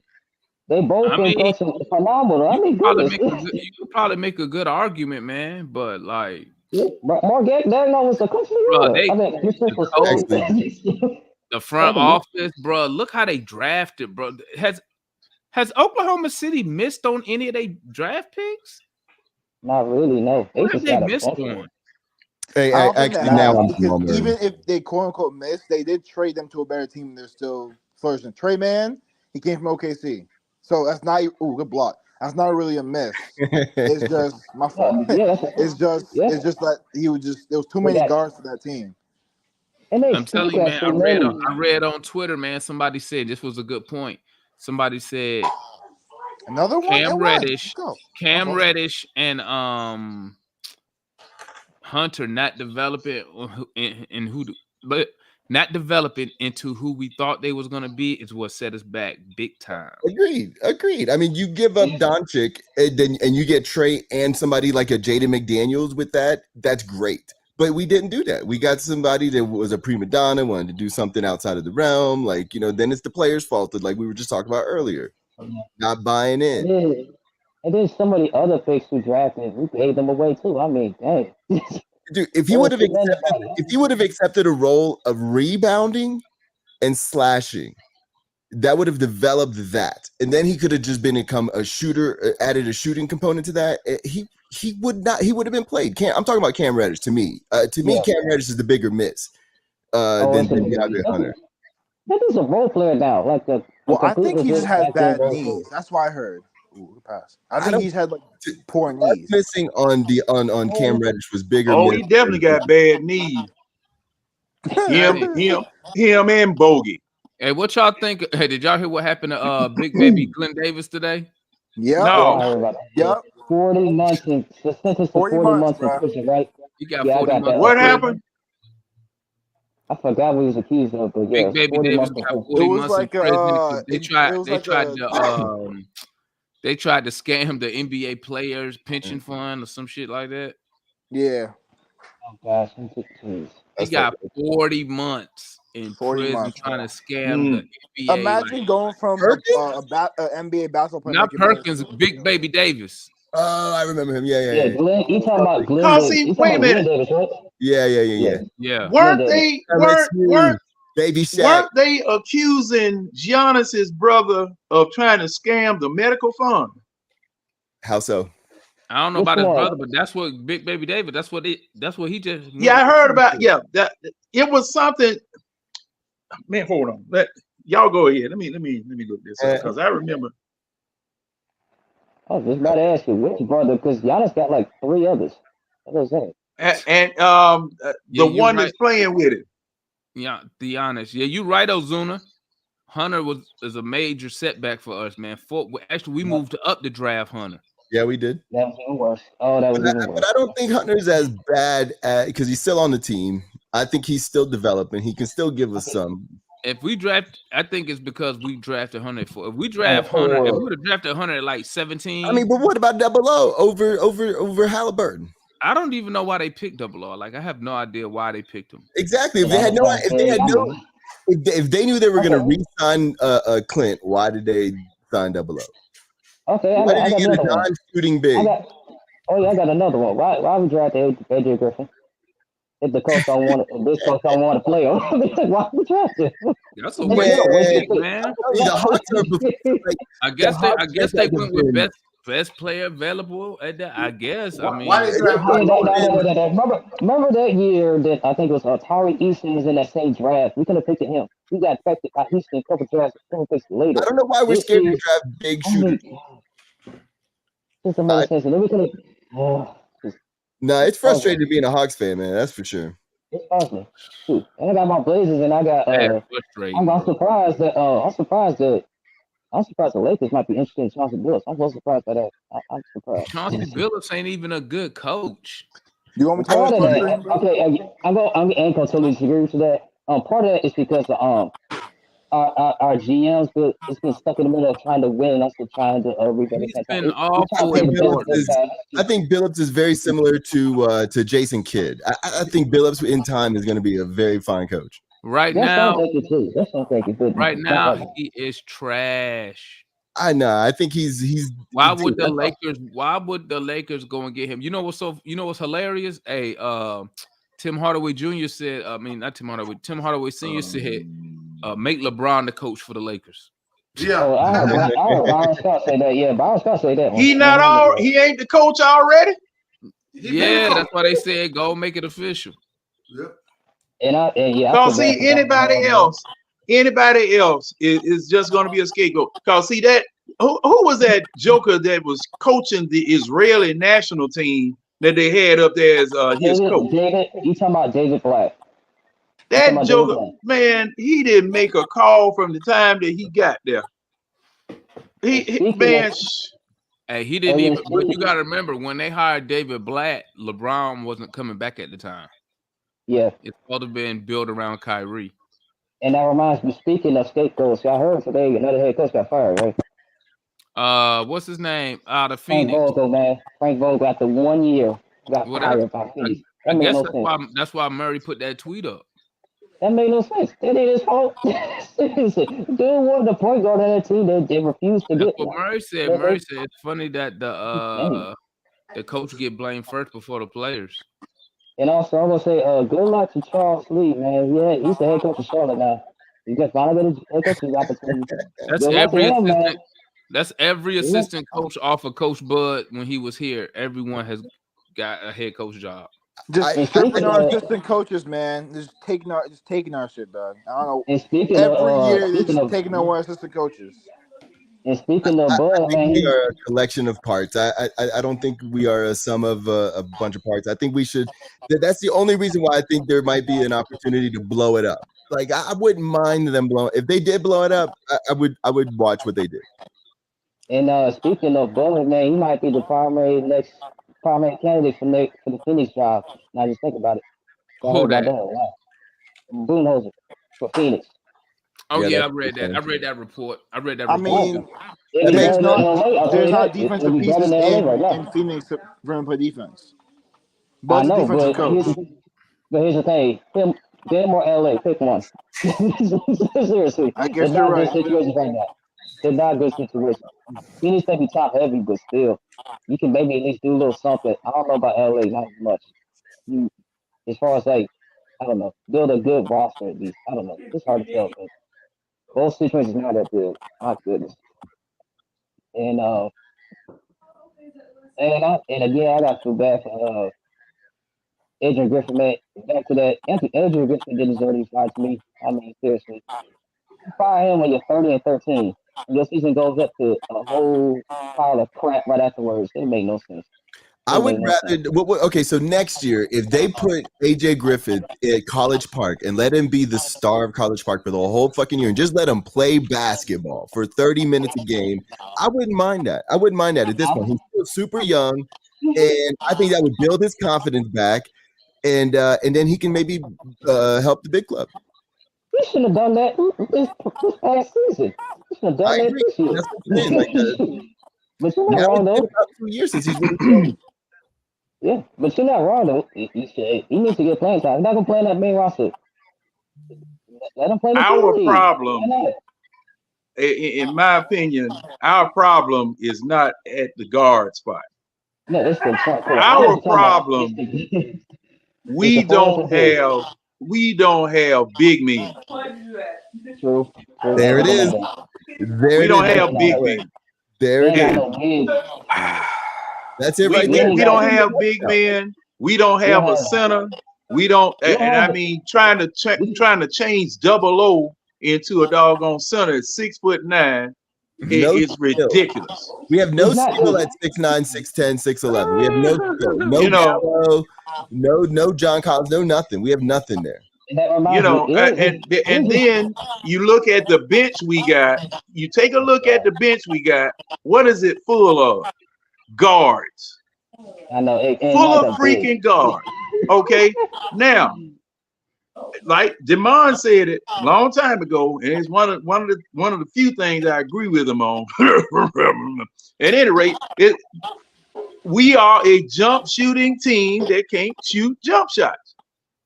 They both been coaching phenomenal. I mean, goodness. You could probably make a good argument, man. But like, Mark Dagnon was the coach of the year. I think Chris Finch was the front office, bro. Look how they drafted, bro. Has Oklahoma City missed on any of their draft picks? Not really, no. What have they missed on? Hey, I don't think actually, they now have, I'm because wrong. even if they quote unquote missed, they did trade them to a better team. And they're still flourishing. Trey Mann, he came from OKC, so that's not. Ooh, good block. That's not really a miss. It's just my fault. It's just that he was just there was too many guards for that team. I'm telling you, man. I read on Twitter, man. Somebody said this was a good point. Somebody said another one. Cam Reddish, and Hunter not developing but not developing into who we thought they was gonna be is what set us back big time. Agreed. I mean, you give up Doncic and you get Trey and somebody like a Jaden McDaniels with that. That's great. But we didn't do that. We got somebody that was a prima donna, wanted to do something outside of the realm. Like, then it's the players' fault, like we were just talking about earlier. Not buying in. Yeah. And then some of the other picks we drafted, we gave them away too. I mean, dang. Dude, if he would have accepted a role of rebounding and slashing, that would have developed that. And then he could have just become a shooter, added a shooting component to that. He would have been played. I'm talking about Cam Reddish to me. Cam Reddish is the bigger miss than DeAndre Hunter. That is a role player now. I think he just has bad knees. That's why I heard. Ooh, pass. I think he's had poor knees. Missing on Cam Reddish was bigger. Oh, he definitely got bad knees. Him and Bogey. Hey, what y'all think? Hey, did y'all hear what happened to Big Baby Glenn Davis today? Yeah. No. Yep. 40 months in sentence to 40 months in prison, right? He got 40 months. What happened? I forgot what he was accused of, but yeah, Big Baby Davis got 40 months in prison. They tried to scam the NBA players pension fund or some shit like that. Yeah. Oh gosh, he got 40 months in prison trying to scam the NBA. Imagine going from an NBA basketball player. Not Perkins, Big Baby Davis. Oh, I remember him. Yeah. Glenn, you talking about Glenn Davis? Wait a minute. Davis, right? Yeah. Weren't Baby Shaq. Weren't they accusing Giannis's brother of trying to scam the medical fund? How so? I don't know about his brother, but that's what Big Baby David. That's what he just. Yeah, I heard about. Yeah, that it was something. Man, hold on. Y'all go ahead. Let me look this up because I remember. I was just about to ask you which brother, because Giannis got like 3 others. What was that? And the one that's playing with it. Yeah, be honest. Yeah, you right, Ozuna. Hunter is a major setback for us, man. We moved up the draft Hunter. Yeah, we did. That was even worse. Oh, that was even worse. But I don't think Hunter's as bad because he's still on the team. I think he's still developing. He can still give us some. If we draft, I think it's because we drafted Hunter if we draft Hunter, if we would have drafted Hunter at like 17. I mean, but what about Double O over Halliburton? I don't even know why they picked Double O. Like, I have no idea why they picked him. Exactly. If they knew they were going to re-sign Clint, why did they sign Double O? Okay, why did they get a non-shooting big? I got another one. Why we drafted AJ Griffin? if the coach don't want to, if this coach don't want to play him. Why would you draft him? That's a That's weird a waste of pick, man. The Hawks are before, like, I guess they have went with been- best player available at that. I guess. I mean, Why they draft Remember that year that I think it was Tari Eason was in that same draft. We could have picked him. He got affected by Houston a couple drafts, couple picks later. I don't know why we're This scared year- to draft big shooters. Just doesn't make sense. And then we could have. No, it's frustrating being a Hawks fan, man. That's for sure. It's awesome. Shoot. And I got my Blazers, and I got. I'm surprised that. I'm surprised the Lakers might be interested in Chauncey Billups. I'm so surprised by that. I'm surprised. Chauncey Billups ain't even a good coach. You want me to Part of tell that, you? okay, I'm ain't gonna totally disagree with that. Part of that is because our GMs it's been stuck in the middle of trying to win, and also trying to rebuild. He's been awful. I think Billups is very similar to Jason Kidd. I think Billups in time is going to be a very fine coach. Right now, he is trash. I know. I think he's. Why would the Lakers go and get him? You know what's hilarious? Hey, Tim Hardaway Jr. said. I mean, not Tim Hardaway. Tim Hardaway Sr. said, "Make LeBron the coach for the Lakers." Yeah, I heard Byron Scott say that. Yeah, Byron Scott say that. He ain't the coach already. Yeah, that's why they said go make it official. Yep. Cause see, anybody else is just going to be a scapegoat. Cause see that who was that joker that was coaching the Israeli national team that they had up there as his coach? You talking about David Black? That joker, man, he didn't make a call from the time that he got there. He didn't even. But you got to remember when they hired David Blatt, LeBron wasn't coming back at the time. Yeah, it's all been built around Kyrie. And that reminds me. Speaking of scapegoats, y'all heard today another head coach got fired, right? What's his name? Out of Frank Phoenix. Vogel, man. Frank Vogel after 1 year got fired by Phoenix. I guess that's why Murray put that tweet up. That made no sense. That ain't his fault. Seriously, dude wanted the point guard on that team. They refused to get. What Murray said. Murray said it's funny that the coach get blamed first before the players. And also, I'm gonna say, good luck to Charles Lee, man. Yeah, he's the head coach of Charlotte now. You can finally get a head coaching opportunity. That's every assistant coach off of Coach Bud when he was here. Everyone has got a head coach job. Just stripping our assistant coaches, man. Just taking our shit, dog. I don't know. Every year, they're just taking our assistant coaches. And speaking of Bud, man, we are a collection of parts. I don't think we are a sum of a bunch of parts. I think we should. That's the only reason why I think there might be an opportunity to blow it up. Like I wouldn't mind them blowing. If they did blow it up, I would watch what they did. And speaking of Bud, man, he might be the primary candidate for the Phoenix job. Now just think about it. Who that? Budenholzer for Phoenix. Oh yeah, I read that. I read that report. I mean, there's not defensive pieces in Phoenix to run play defense. I know, but here's the thing: them or LA, pick one. Seriously, I guess you're right. Situations right now. They're not good situations. Phoenix may be top heavy, but still, you can maybe at least do a little something. I don't know about LA, not as much. As far as like, I don't know, build a good roster at least. I don't know. It's hard to tell. But both situations not that good. My goodness. And again, I got to feel bad for Adrian Griffin, man. Back to that, Adrian Griffin didn't deserve these fired to me. I mean, seriously. You fire him when you're 30-13. And your season goes up to a whole pile of crap right afterwards. It made no sense. I would rather. Okay, so next year, if they put AJ Griffin at College Park and let him be the star of College Park for the whole fucking year and just let him play basketball for 30 minutes a game, I wouldn't mind that. I wouldn't mind that at this point. He's still super young, and I think that would build his confidence back, and then he can maybe help the big club. He shouldn't have done that this past season. He shouldn't have done that this year. That's what I'm saying. But you're not wrong, though. It's about 2 years since he's been. Yeah, but you're not wrong, though. He needs to get playing time. He's not going to play in that main roster. Let him play in the Our problem, in my opinion, our problem is not at the guard spot. No, it's the our problem we don't have big men. True. There it is. There We it don't is. have big men. There it is. That's it right there. We don't have big men. We don't have a center. We don't, and I mean, trying to change double O into a doggone center at 6'9" is ridiculous. We have no skill at 6'9", 6'10", 6'11". We have no skill. No Gallo, no John Collins, no nothing. We have nothing there. You know, and then you look at the bench we got. You take a look at the bench we got. What is it full of? Guards. I know. Full of freaking guards. Okay. Now, like Demond said it a long time ago, and it's one of the few things I agree with him on. At any rate, we are a jump shooting team that can't shoot jump shots.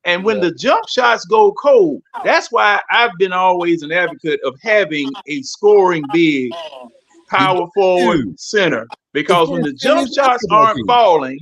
And when the jump shots go cold, that's why I've been always an advocate of having a scoring big power forward center, because when the jump shots aren't falling,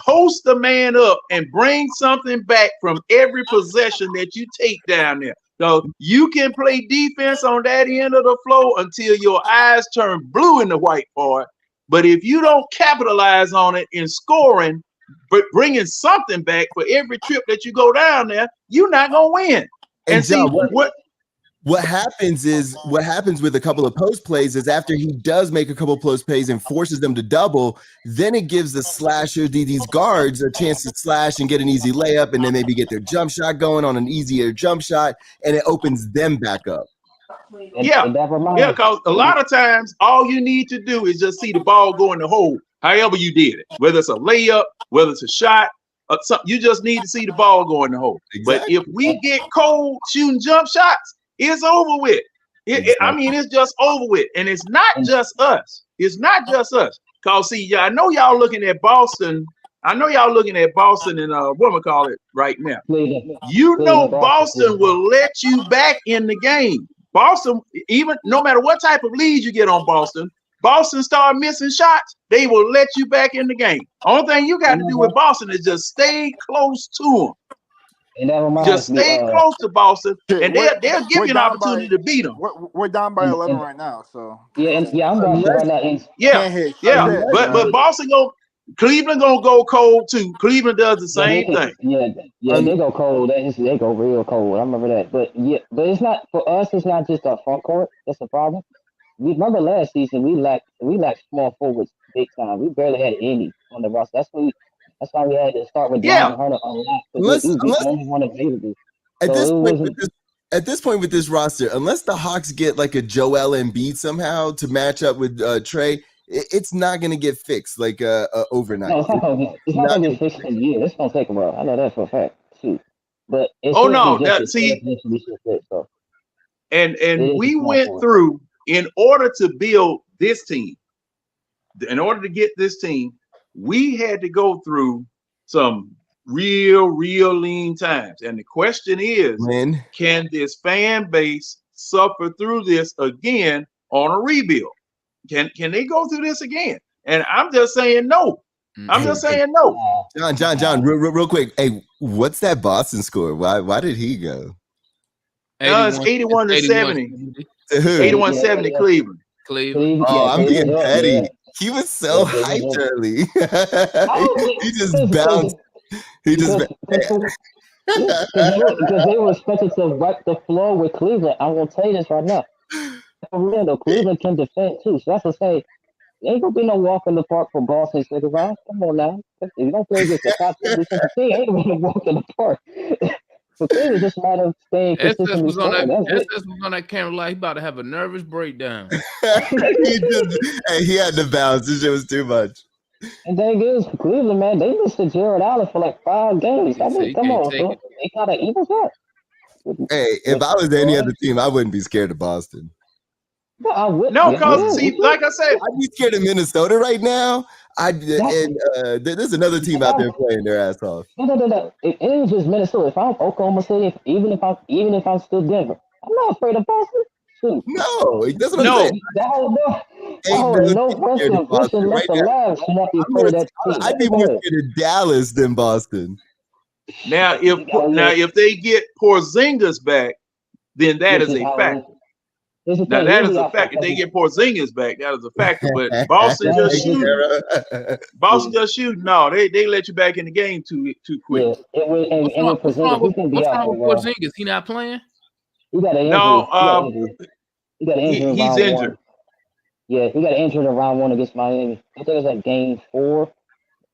post the man up and bring something back from every possession that you take down there. So you can play defense on that end of the floor until your eyes turn blue in the white part. But if you don't capitalize on it in scoring, but bringing something back for every trip that you go down there, you're not gonna win. And John, see what happens with a couple of post plays is after he does make a couple of post plays and forces them to double, then it gives the slasher, these guards, a chance to slash and get an easy layup, and then maybe get their jump shot going on an easier jump shot, and it opens them back up. Yeah, because a lot of times all you need to do is just see the ball go in the hole, however you did it, whether it's a layup, whether it's a shot, or something. You just need to see the ball go in the hole. Exactly. But if we get cold shooting jump shots, it's over with. I mean, it's just over with. And it's not just us. It's not just us. Because, see, I know y'all looking at Boston. I know y'all looking at Boston and what we call it right now. You know Boston will let you back in the game. Boston, even no matter what type of lead you get on Boston start missing shots, they will let you back in the game. Only thing you got to do with Boston is just stay close to them. Just stay close to Boston, and they'll give you an opportunity to beat them. We're down by 11 right now, so I'm watching right now. Yeah. But Boston Cleveland gonna go cold too. Cleveland does the same thing. They go cold. They go real cold. I remember that. But it's not for us. It's not just our front court. That's the problem. We remember last season we lacked small forwards big time. We barely had any on the roster. That's why we had to start with John Hunter on lock. He was the only one available. At this point with this roster, unless the Hawks get like a Joel Embiid somehow to match up with Trey, it's not going to get fixed like overnight. No, it's not going to get fixed in a year. It's going to take a while. I know that for a fact. Shoot. But it's and we went through, in order to build this team, in order to get this team, we had to go through some real lean times. And the question is, can this fan base suffer through this again on a rebuild? Can they go through this again? And I'm just saying no. I'm just saying no. John, real quick. Hey, what's that Boston score? Why did he go? It's 81-70. 81-70 Cleveland. Oh, I'm being petty. He was so hyped early. He just bounced. Because they were expected to wipe the floor with Cleveland. I'm gonna tell you this right now. For real though, Cleveland can defend too. So that's to say, there ain't gonna be no walk in the park for Boston stick around. Come on now. If you don't play against the top team, ain't gonna be no walk in the park. So Cleveland just might have stayed consistently. Was on that camera like he about to have a nervous breakdown. He had to bounce. This shit was too much. And thing is, Cleveland, man, they listed Jared Allen for like 5 games. I mean, come on, bro. They gotta evens up. Hey, if I was any other team, I wouldn't be scared of Boston. No, I wouldn't. No, because see, like I said, I'd be scared of Minnesota right now. There's another team out there playing their ass off. No. It ain't just Minnesota. If I'm Oklahoma City, even if I'm still Denver, I'm not afraid of Boston. Shoot. No, that's what I'm saying. No question left alive. I'd be more scared of Dallas than Boston. Now, if they get Porzingis back, then that is a factor. Now that is a fact. If they get Porzingis back, that is a factor. But Boston just shooting. Boston just shooting. No, they let you back in the game too quick. Yeah, What's wrong with Porzingis? He not playing? He got an injury. No, he got an injury. He's injured. 1. Yeah, he got injured in round 1 against Miami. I think it was like game 4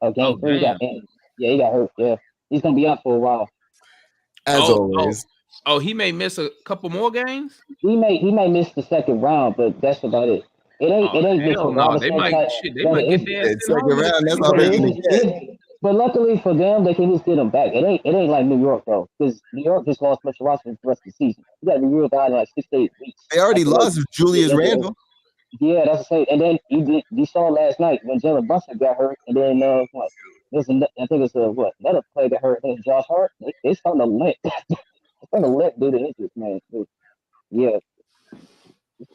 or game 3. He got hurt. Yeah, he's gonna be out for a while. As always. Oh, he may miss a couple more games. He may miss the second round, but that's about it. It ain't Mitchell Robinson. They might get there second round. That's all they're gonna get. But luckily for them, they can just get him back. It ain't like New York though, because New York just lost Mitchell Robinson for the rest of the season. You got to be real bad in like 6 to 8 weeks. They already lost Julius Randle. Yeah, that's the same. And then you saw last night when Jalen Brunson got hurt, and then I think it's another player got hurt. I think Josh Hart. They starting to let do the injuries, man. Yeah.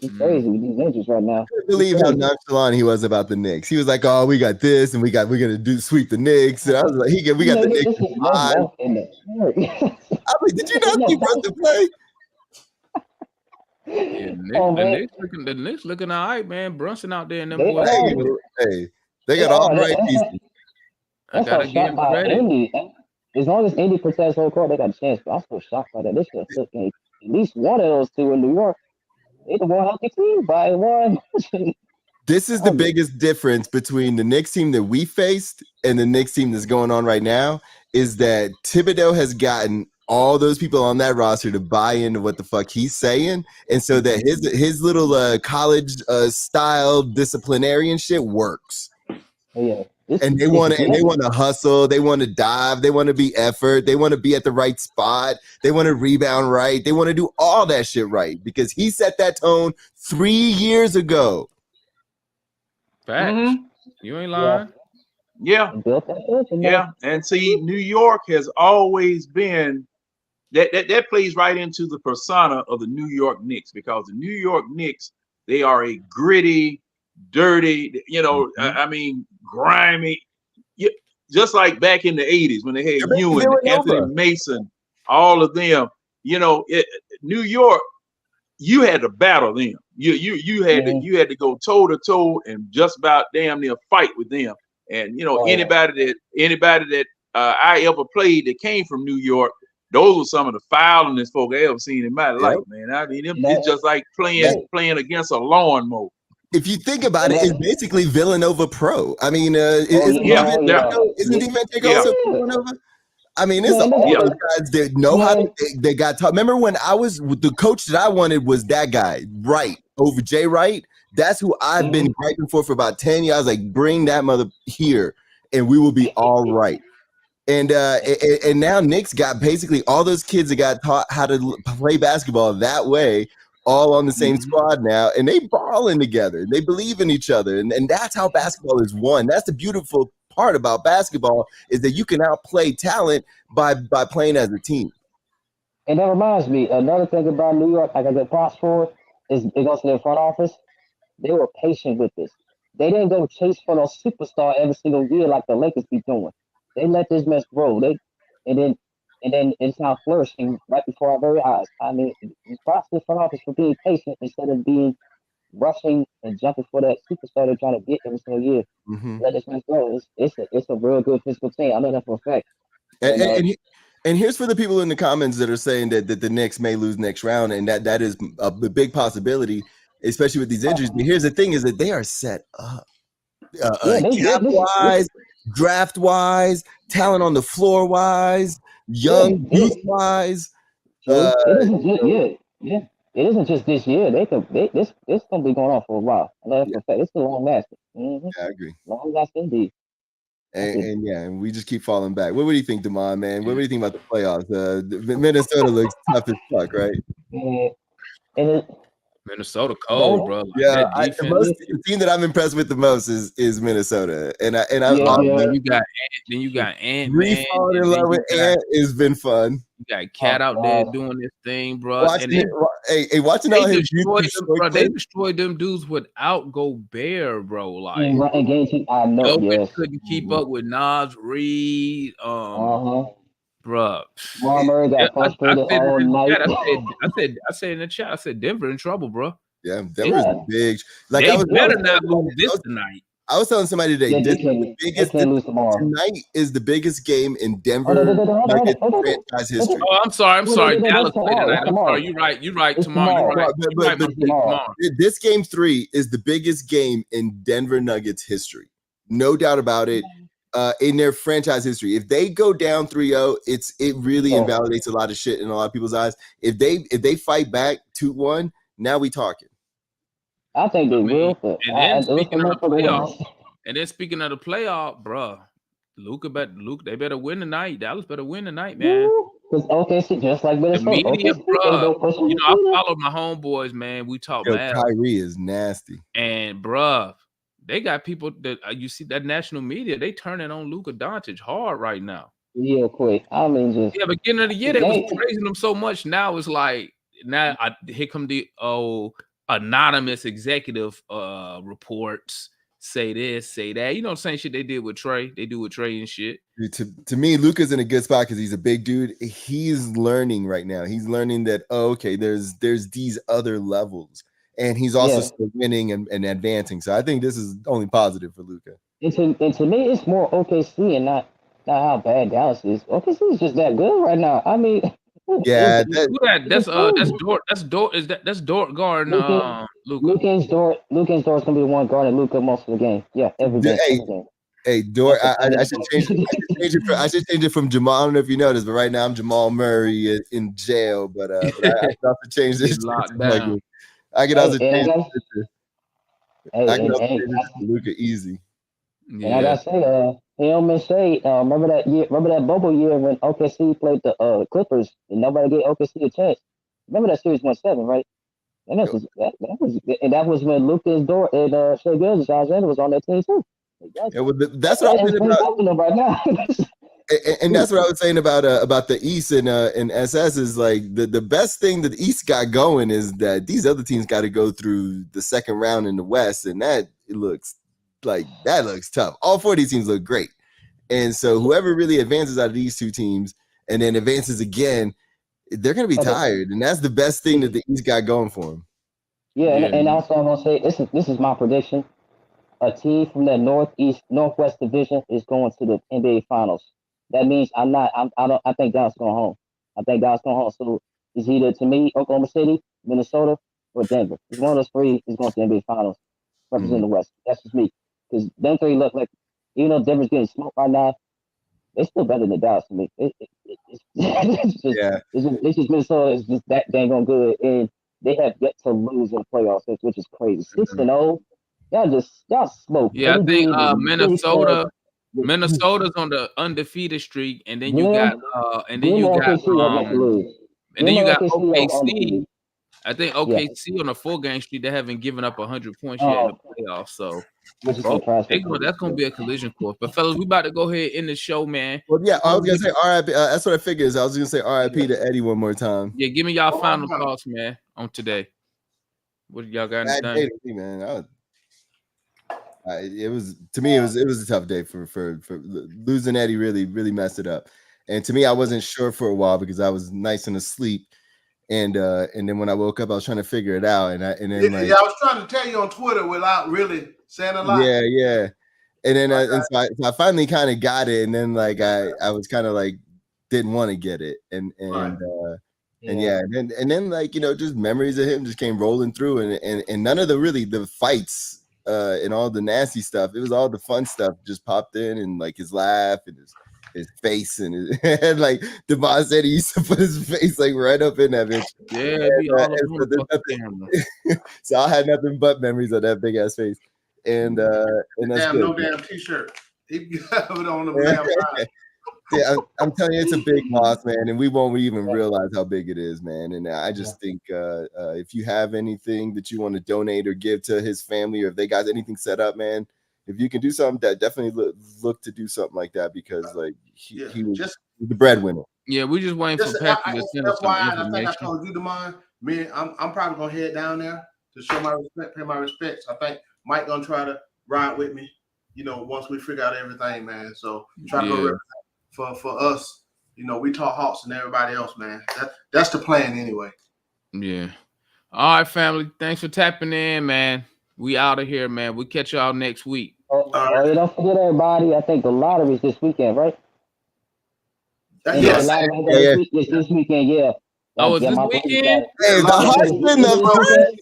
It's crazy with these injuries right now. I can't believe how nonchalant he was about the Knicks. He was like, "Oh, we got this, and we're gonna sweep the Knicks." And I was like, "We got the Knicks." I was like, "Did you not see Brunson play?" Yeah, the Knicks looking all right, man. Brunson out there and them boys. Hey, they got all the right pieces. I gotta give him credit. As long as Indy protects home court, they got a chance. But I'm so shocked by that. They should have took at least one of those two in New York. They the more healthy team by one. This is the biggest difference between the Knicks team that we faced and the Knicks team that's going on right now is that Thibodeau has gotten all those people on that roster to buy into what the fuck he's saying, and so that his little college style disciplinarian shit works. Yeah. And they want to hustle, they want to dive, they want to be effort, they want to be at the right spot, they want to rebound right, they want to do all that shit right because he set that tone 3 years Facts. Mm-hmm. You ain't lying. Yeah. And see, New York has always been that plays right into the persona of the New York Knicks because the New York Knicks, they are a gritty, dirty, I mean, grimy, just like back in the 80s when they had Ewing, Anthony Mason, all of them. New York, you had to battle them. You had to go toe to toe and just about damn near fight with them. And anybody that I ever played that came from New York, those were some of the foulest folk I ever seen in my life, man. I mean, it's just like playing against a lawnmower. If you think about it, it's basically Villanova Pro. I mean, isn't Dejounte also Villanova? I mean, it's all those guys that know how they got taught. Remember when I was the coach that I wanted was that guy, Wright, over Jay Wright. That's who I've been griping for about 10 years. I was like, bring that mother here, and we will be all right. And now Knicks got basically all those kids that got taught how to play basketball that way, all on the same squad now, and they balling together. They believe in each other, and that's how basketball is won. That's the beautiful part about basketball is that you can outplay talent by playing as a team. And that reminds me, another thing about New York, I got the props for, is it goes to their front office. They were patient with this. They didn't go chase for no superstar every single year like the Lakers be doing. They let this mess grow. And then it's now flourishing right before our very eyes. I mean, it's props to the front office for being patient instead of being rushing and jumping for that superstar they're trying to get every single year. Let this mess grow. It's a real good physical team. I know that for a fact. And here's for the people in the comments that are saying that the Knicks may lose next round, and that is a big possibility, especially with these injuries. But here's the thing: is that they are set up, cap-wise, draft-wise, talent on the floor-wise, young youth-wise. It isn't just this year. This gonna be going on for a while. I know that's a fact. It's a long lasting. I agree. Long lasting indeed. And we just keep falling back. What do you think, Damon, man? What do you think about the playoffs? Minnesota looks tough as fuck, right? Minnesota cold, bro. Like the team that I'm impressed with the most is Minnesota, and you got Ant. Falling in love with Ant has been fun. You got Cat out there doing this thing, bro. Watching all his they destroyed them dudes without Gobert, bro. Like I know. Couldn't keep up with Nas Reed, Bruh. Jamal Murray got frustrated all night. I said in the chat, I said Denver in trouble, bro. Yeah, Denver's big. Like they I was better not lose this tonight. I was telling somebody today, Yeah, the biggest tonight is the biggest game in Denver Nuggets franchise history. Oh, I'm sorry. Dallas played tonight. I'm sorry. You're right. Tomorrow. Tomorrow. This game 3 is the biggest game in Denver Nuggets history. No doubt about it. In their franchise history. If they go down 3-0, it really invalidates a lot of shit in a lot of people's eyes. If they fight back 2-1, now we talking. I think they will. And then speaking of the playoff, bro, they better win tonight. Dallas better win tonight, man. Because OKC just like Minnesota. The media, bro. I follow my homeboys, man. We talk bad. Kyrie is nasty. And bro, they got people that you see that national media. They turning on Luka Doncic hard right now. Yeah, quick. I mean, beginning of the year they was praising him so much. Now it's like here come the anonymous executive reports say this, say that. You know, same shit they did with Trey. They do with Trey and shit. To me, Luka's in a good spot because he's a big dude. He's learning right now. He's learning that there's these other levels, and he's also still winning and advancing. So I think this is only positive for Luka. And to me, it's more OKC and not how bad Dallas is. OKC is just that good right now. I mean. Yeah, that's Dort guarding Luka. Luka's Dort is gonna be the one guarding Luka most of the game. Yeah, every game. Hey, Dort, I should change it. I should change it from Jamal. I don't know if you noticed, but right now I'm Jamal Murray in jail. But I can also change this. I can also change it to Luka easy. And I gotta say, him and Shade, remember that bubble year when OKC played the Clippers and nobody gave OKC a chance. Remember that series 1-7, right? And that was when Lucas Dort and Shai Gilgeous-Alexander was on that team too. That's what I was saying about right now. and that's what I was saying about the East and SS is like the best thing that the East got going is that these other teams got to go through the second round in the West, and that looks tough. All 4 of these teams look great. And so whoever really advances out of these 2 teams and then advances again, they're going to be tired. And that's the best thing that the East got going for them. Yeah. And also I'm going to say, this is my prediction. A team from the Northwest division is going to the NBA finals. That means I think Dallas going home. So it's either, to me, Oklahoma City, Minnesota, or Denver. It's one of those 3 is going to the NBA finals representing the West. That's just me. Because them 3 look like, even though Denver's getting smoked right now, they're still better than Dallas to me. It's just Minnesota is just that dang on good, and they have yet to lose in the playoffs, which is crazy. 6-0, y'all smoke. Yeah, I think Minnesota's on the undefeated streak, and then you got OKC. I think OKC on a 4-game streak, they haven't given up 100 points yet in the playoffs. So that's going to be a collision course. But fellas, we about to go ahead in the show, man. Well, yeah, I was going to say RIP. That's what I figured. I was going to say RIP to Eddie one more time. Yeah, give me y'all final thoughts, man, on today. What y'all got anything? Man, it was a tough day for losing Eddie. Really messed it up. And to me, I wasn't sure for a while because I was nice and asleep. And then when I woke up, I was trying to figure it out. I was trying to tell you on Twitter without really saying a lot. Yeah. And then so I finally kind of got it. And then I was kind of like didn't want to get it. And then like just memories of him just came rolling through. And none of the fights and all the nasty stuff. It was all the fun stuff just popped in, and like his laugh and his face and like Devon said he used to put his face like right up in that bitch. So I had nothing but memories of that big ass face. And that's good. No damn t-shirt. He got it on the damn Yeah, I'm telling you, it's a big loss, man, and we won't even realize how big it is, man. And I just think if you have anything that you want to donate or give to his family, or if they got anything set up, man, if you can do something, that definitely look to do something like that, because like he was just the breadwinner. Yeah, we just waiting for Patrick to send us some information. I think I told you, Demond. I'm probably gonna head down there to show my respect, pay my respects. I think Mike gonna try to ride with me, once we figure out everything, man. So try to go for us, we talk Hawks and everybody else, man. That's the plan anyway. Yeah. All right, family. Thanks for tapping in, man. We out of here, man. We catch y'all next week. Oh, yeah, don't forget everybody. I think the lottery's this weekend, right? Yes. This weekend, yeah. Oh, is this weekend? Hey, the Hawks win the first.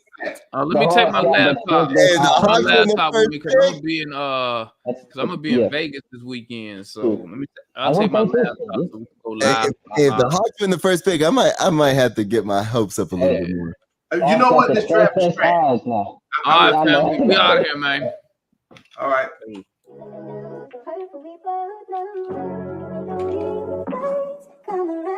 Let me take my laptop. Hey, the Hawks win the first because I'm gonna be in Vegas this weekend. So I'll take my laptop so we can go live. Hey, if the Hawks win the first pick, I might have to get my hopes up a little bit more. You know what? This draft is great. All right, family. We out of here, man. All right.